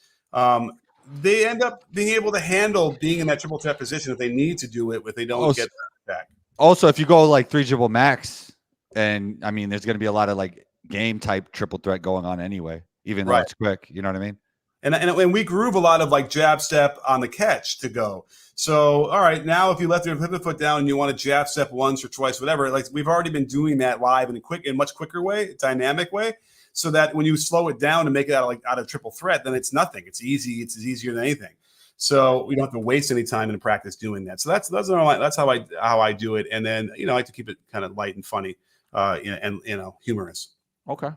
they end up being able to handle being in that triple threat position if they need to do it, if they don't get that back. Also, if you go like 3 dribble max, and I mean, there's going to be a lot of like game type triple threat going on anyway, even though it's quick. You know what I mean? And we groove a lot of like jab step on the catch to go. So, all right, now if you let your pivot foot down and you want to jab step once or twice, whatever, like we've already been doing that live in a much quicker way, dynamic way, so that when you slow it down and make it out of triple threat, then it's nothing. It's easy. It's easier than anything. So we don't have to waste any time in practice doing that. So that's how I do it. And then I like to keep it kind of light and funny, and humorous. Okay.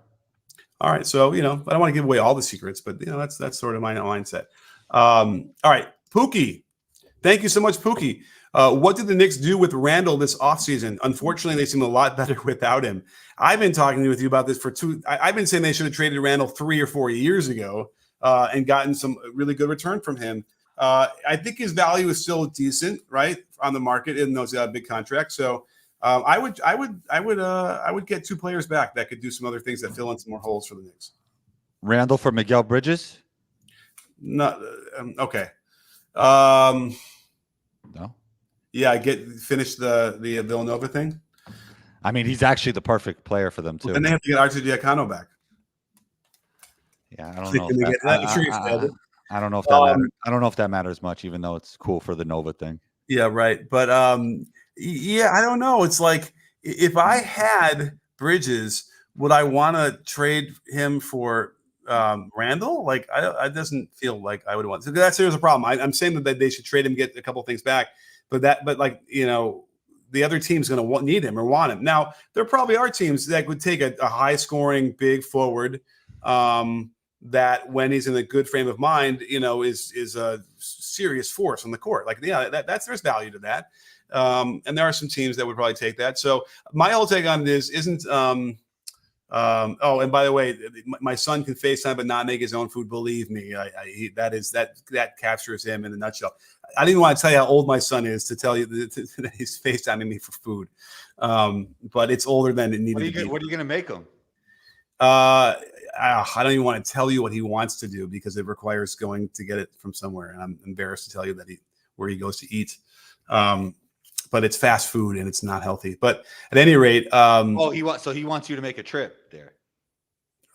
All right. So I don't want to give away all the secrets, but that's sort of my mindset. All right, Pookie. Thank you so much, Pookie. What did the Knicks do with Randall this offseason? Unfortunately, they seem a lot better without him. I've been talking with you about this I've been saying they should have traded Randall 3 or 4 years ago and gotten some really good return from him. I think his value is still decent, right, on the market, even though he's got a big contract. So I would get 2 players back that could do some other things that fill in some more holes for the Knicks. Randall for Miguel Bridges? No. Okay. No. Yeah, finish the Villanova thing. I mean, he's actually the perfect player for them too. And they have to get RJ Diacono back. Yeah, I don't know. I don't know if that matters. I don't know if that matters much, even though it's cool for the Nova thing. Yeah, right. But yeah, I don't know. It's like if I had Bridges, would I want to trade him for Randall? Like, I doesn't feel like I would want. So there's a problem. I'm saying that they should trade him, get a couple things back, but like the other team's going to need him or want him. Now there probably are teams that would take a high scoring big forward. That when he's in a good frame of mind, is a serious force on the court. Like, there's value to that. And there are some teams that would probably take that. So my whole take on this isn't, and by the way, my son can FaceTime but not make his own food. Believe me, that captures him in a nutshell. I didn't want to tell you how old my son is to tell you that he's FaceTiming me for food. But it's older than it needed to be. What are you going to make him? I don't even want to tell you what he wants to do because it requires going to get it from somewhere. And I'm embarrassed to tell you that where he goes to eat. But it's fast food and it's not healthy. But at any rate, he wants you to make a trip there.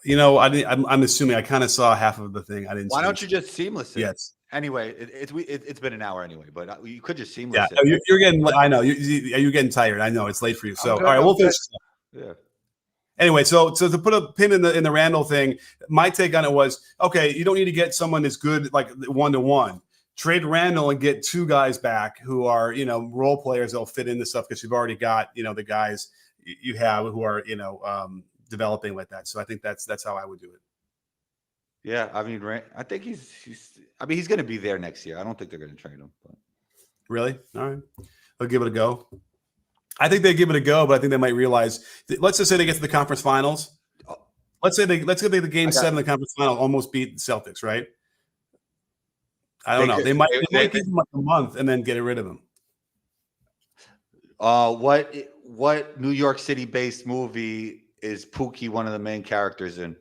I'm assuming I kind of saw half of the thing. I didn't. Why don't you just seamless it? Yes. Anyway, it's been an hour anyway, but you could just seamless it. Yeah, you're getting. I know you're getting tired. I know it's late for you. So all right, we'll finish. Yeah. Anyway, so to put a pin in the Randall thing, my take on it was, okay, you don't need to get someone as good like 1-to-1. Trade Randall and get 2 guys back who are, role players that'll fit into stuff because you've already got, the guys you have who are, developing like that. So I think that's how I would do it. Yeah, I mean, I think he's going to be there next year. I don't think they're going to trade him. But. Really? All right. They'll give it a go. I think they give it a go, but I think they might realize. Let's just say they get to the conference finals. Let's say the game 7 of the conference final almost beat the Celtics, right? I don't know. They might give him like a month and then get rid of him. What New York City based movie is Pookie one of the main characters in?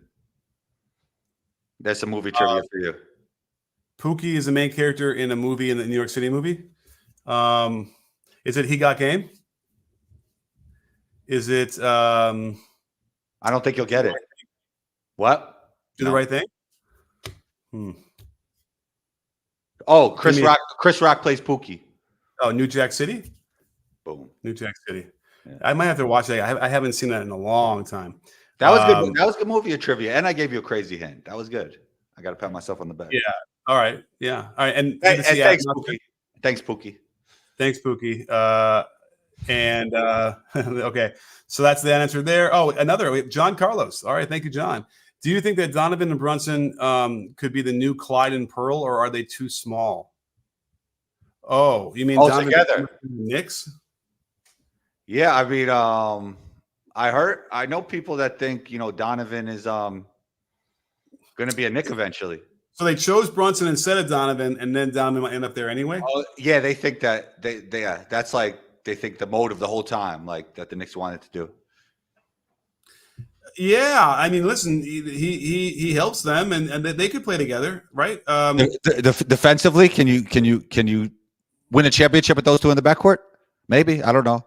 That's some movie trivia for you. Pookie is the main character in a movie, in the New York City movie. Is it He Got Game? Is it? I don't think you'll get it. What? Do the right thing? Oh, Chris Rock. Chris Rock plays Pookie. Oh, New Jack City. Boom. New Jack City. Yeah. I might have to watch that. I haven't seen that in a long time. That was good. That was a good movie of trivia, and I gave you a crazy hint. That was good. I got to pat myself on the back. Yeah. All right. Yeah. All right. And thanks, Pookie. Thanks, Pookie. Thanks, Pookie. Okay. So that's the answer there. Oh, another John Carlos. All right. Thank you, John. Do you think that Donovan and Brunson could be the new Clyde and Pearl, or are they too small? Oh, you mean Donovan together? Knicks? Yeah, I mean, I know people that think Donovan is going to be a Knick eventually. So they chose Brunson instead of Donovan, and then Donovan might end up there anyway. Oh, yeah, they think that that's like they think the motive the whole time, like that the Knicks wanted to do. Yeah, I mean, listen, he helps them, and they could play together, right? Defensively, can you win a championship with those two in the backcourt? Maybe, I don't know.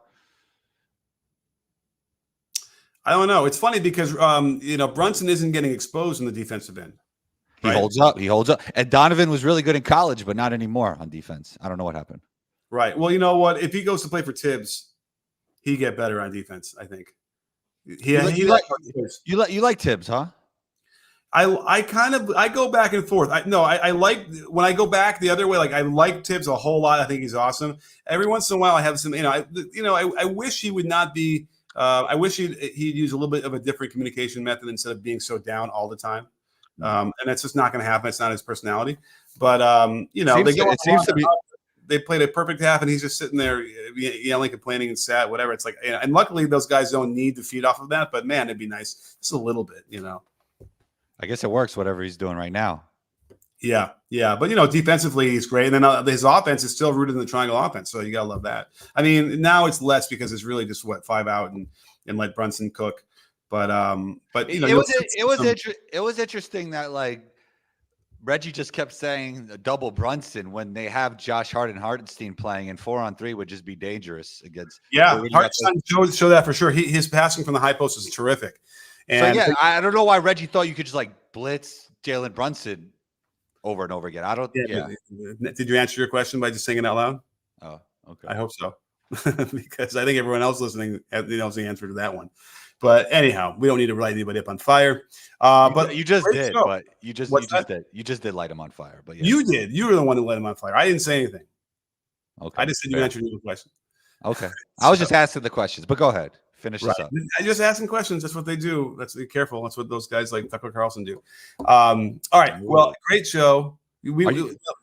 I don't know. It's funny because Brunson isn't getting exposed in the defensive end. Right? He holds up. And Donovan was really good in college, but not anymore on defense. I don't know what happened. Right. Well, you know what? If he goes to play for Tibbs, he get better on defense, I think. You like Tibbs, huh? I go back and forth. I like when I go back the other way. Like I like Tibbs a whole lot. I think he's awesome. Every once in a while, I have some. I wish he would not be. I wish he'd use a little bit of a different communication method instead of being so down all the time. And that's just not going to happen. It's not his personality. But they played a perfect half, and he's just sitting there yelling, complaining, and sad, whatever. It's like, and luckily those guys don't need to feed off of that. But man, it'd be nice just a little bit, I guess it works, whatever he's doing right now. Yeah. But, defensively, he's great. And then his offense is still rooted in the triangle offense. So you got to love that. I mean, now it's less because it's really just, 5 out and let Brunson cook. But it was interesting that, like, Reggie just kept saying double Brunson when they have Josh Hart and Hartenstein playing, and 4-on-3 would just be dangerous against. Yeah, Hartenstein show that for sure. His passing from the high post is terrific. And so, I don't know why Reggie thought you could just, like, blitz Jalen Brunson over and over again. I don't. Yeah. Did you answer your question by just saying it out loud? Oh, okay. I hope so, because I think everyone else listening knows the answer to that one. But anyhow, we don't need to light anybody up on fire. But you just did. Show. But you just did. You just did light him on fire. But yeah. You did. You were the one who lit him on fire. I didn't say anything. Okay. I just said you answered your question. Okay. I was just asking the questions. But go ahead. Finish this up. I just asking questions. That's what they do. Be careful. That's what those guys like Tucker Carlson do. All right. Well, great show.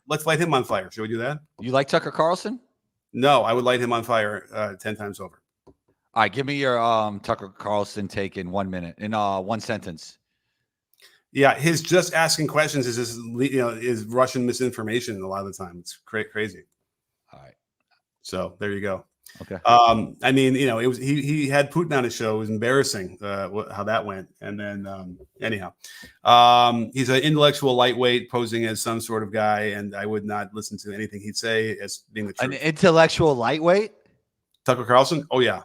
Let's light him on fire. Should we do that? You like Tucker Carlson? No, I would light him on fire 10 times over. All right. Give me your Tucker Carlson take in 1 minute, in one sentence. Yeah, his just asking questions is just is Russian misinformation a lot of the time. It's crazy. All right. So there you go. Okay. I mean, it was he had Putin on his show. It was embarrassing how that went. And then anyhow, he's an intellectual lightweight posing as some sort of guy, and I would not listen to anything he'd say as being the truth. An intellectual lightweight? Tucker Carlson? Oh yeah.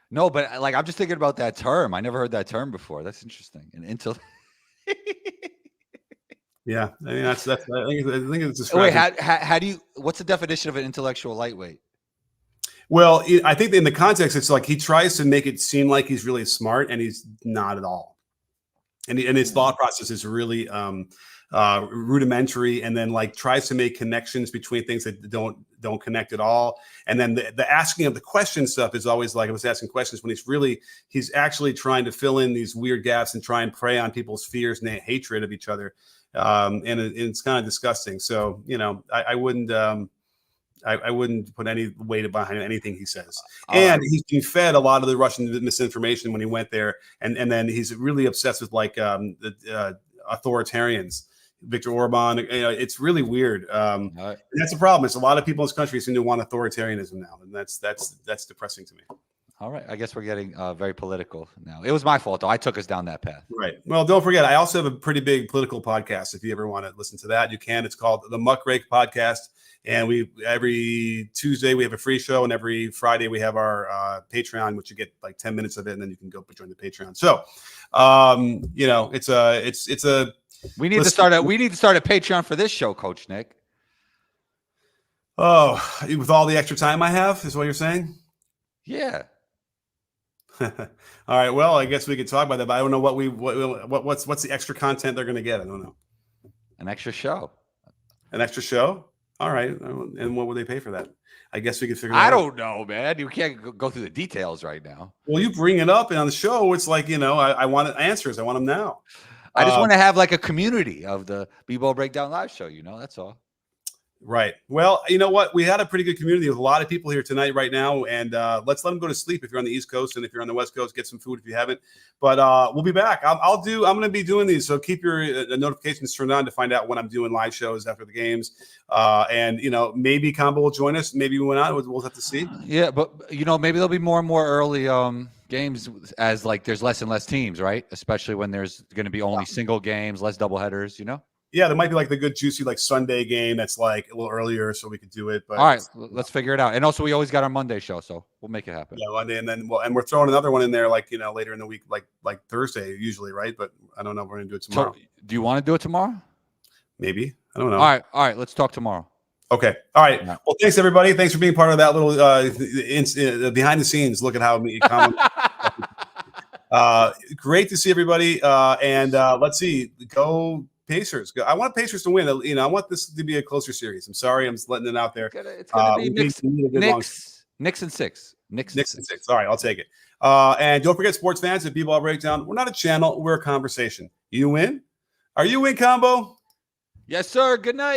No, but like I'm just thinking about that term. I never heard that term before. That's interesting. An Yeah, I mean that's I think it's just wait. How do you? What's the definition of an intellectual lightweight? Well, I think in the context, it's like he tries to make it seem like he's really smart, and he's not at all. And his thought process is really rudimentary, and then like tries to make connections between things that don't connect at all. And then the asking of the question stuff is always like I was asking questions when he's actually trying to fill in these weird gaps and try and prey on people's fears and hatred of each other. And it's kind of disgusting. So I wouldn't. I wouldn't put any weight behind anything he says. And he's been fed a lot of the Russian misinformation when he went there. And then he's really obsessed with like the authoritarians, Viktor Orban. It's really weird. And that's a problem. It's a lot of people in this country seem to want authoritarianism now. And that's depressing to me. All right. I guess we're getting very political now. It was my fault, though. I took us down that path. Right. Well, don't forget, I also have a pretty big political podcast. If you ever want to listen to that, you can. It's called the Muckrake Podcast. And every Tuesday we have a free show, and every Friday we have our Patreon, which you get like 10 minutes of it, and then you can go join the Patreon. So, We need to start a Patreon for this show, Coach Nick. Oh, with all the extra time I have, is what you're saying? Yeah. All right. Well, I guess we could talk about that, but I don't know what's the extra content they're going to get. I don't know. An extra show. An extra show. All right. And what would they pay for that? I guess we could figure. I don't know, man. You can't go through the details right now. Well, you bring it up, and on the show, it's like I want answers. I want them now. I just want to have like a community of the B-Ball Breakdown Live show. That's all. Right. Well, you know what? We had a pretty good community with a lot of people here tonight right now, and let's let them go to sleep if you're on the East Coast, and if you're on the West Coast, get some food if you haven't. But we'll be back. I'm going to be doing these, so keep your notifications turned on to find out when I'm doing live shows after the games. And maybe Combo will join us. Maybe we went out. We'll have to see. Yeah, but maybe there'll be more and more early games as like there's less and less teams, right? Especially when there's going to be only single games, less doubleheaders. Yeah, there might be like the good juicy like Sunday game that's like a little earlier, so we could do it. But all right, let's figure it out. And also, we always got our Monday show, so we'll make it happen. Yeah, Monday, and then we're throwing another one in there, like later in the week, like Thursday usually, right? But I don't know if we're gonna do it tomorrow. So, do you want to do it tomorrow? Maybe, I don't know. All right, let's talk tomorrow. Okay, all right. Well, thanks everybody. Thanks for being part of that little behind the scenes look at how great to see everybody. And let's see, go Pacers. I want Pacers to win. I want this to be a closer series. I'm sorry, I'm just letting it out there. It's gonna be Knicks and 6. Knicks and 6. All right, I'll take it. And don't forget, sports fans, at B-Ball Breakdown, we're not a channel, we're a conversation. You win? Are you in, Combo? Yes, sir. Good night.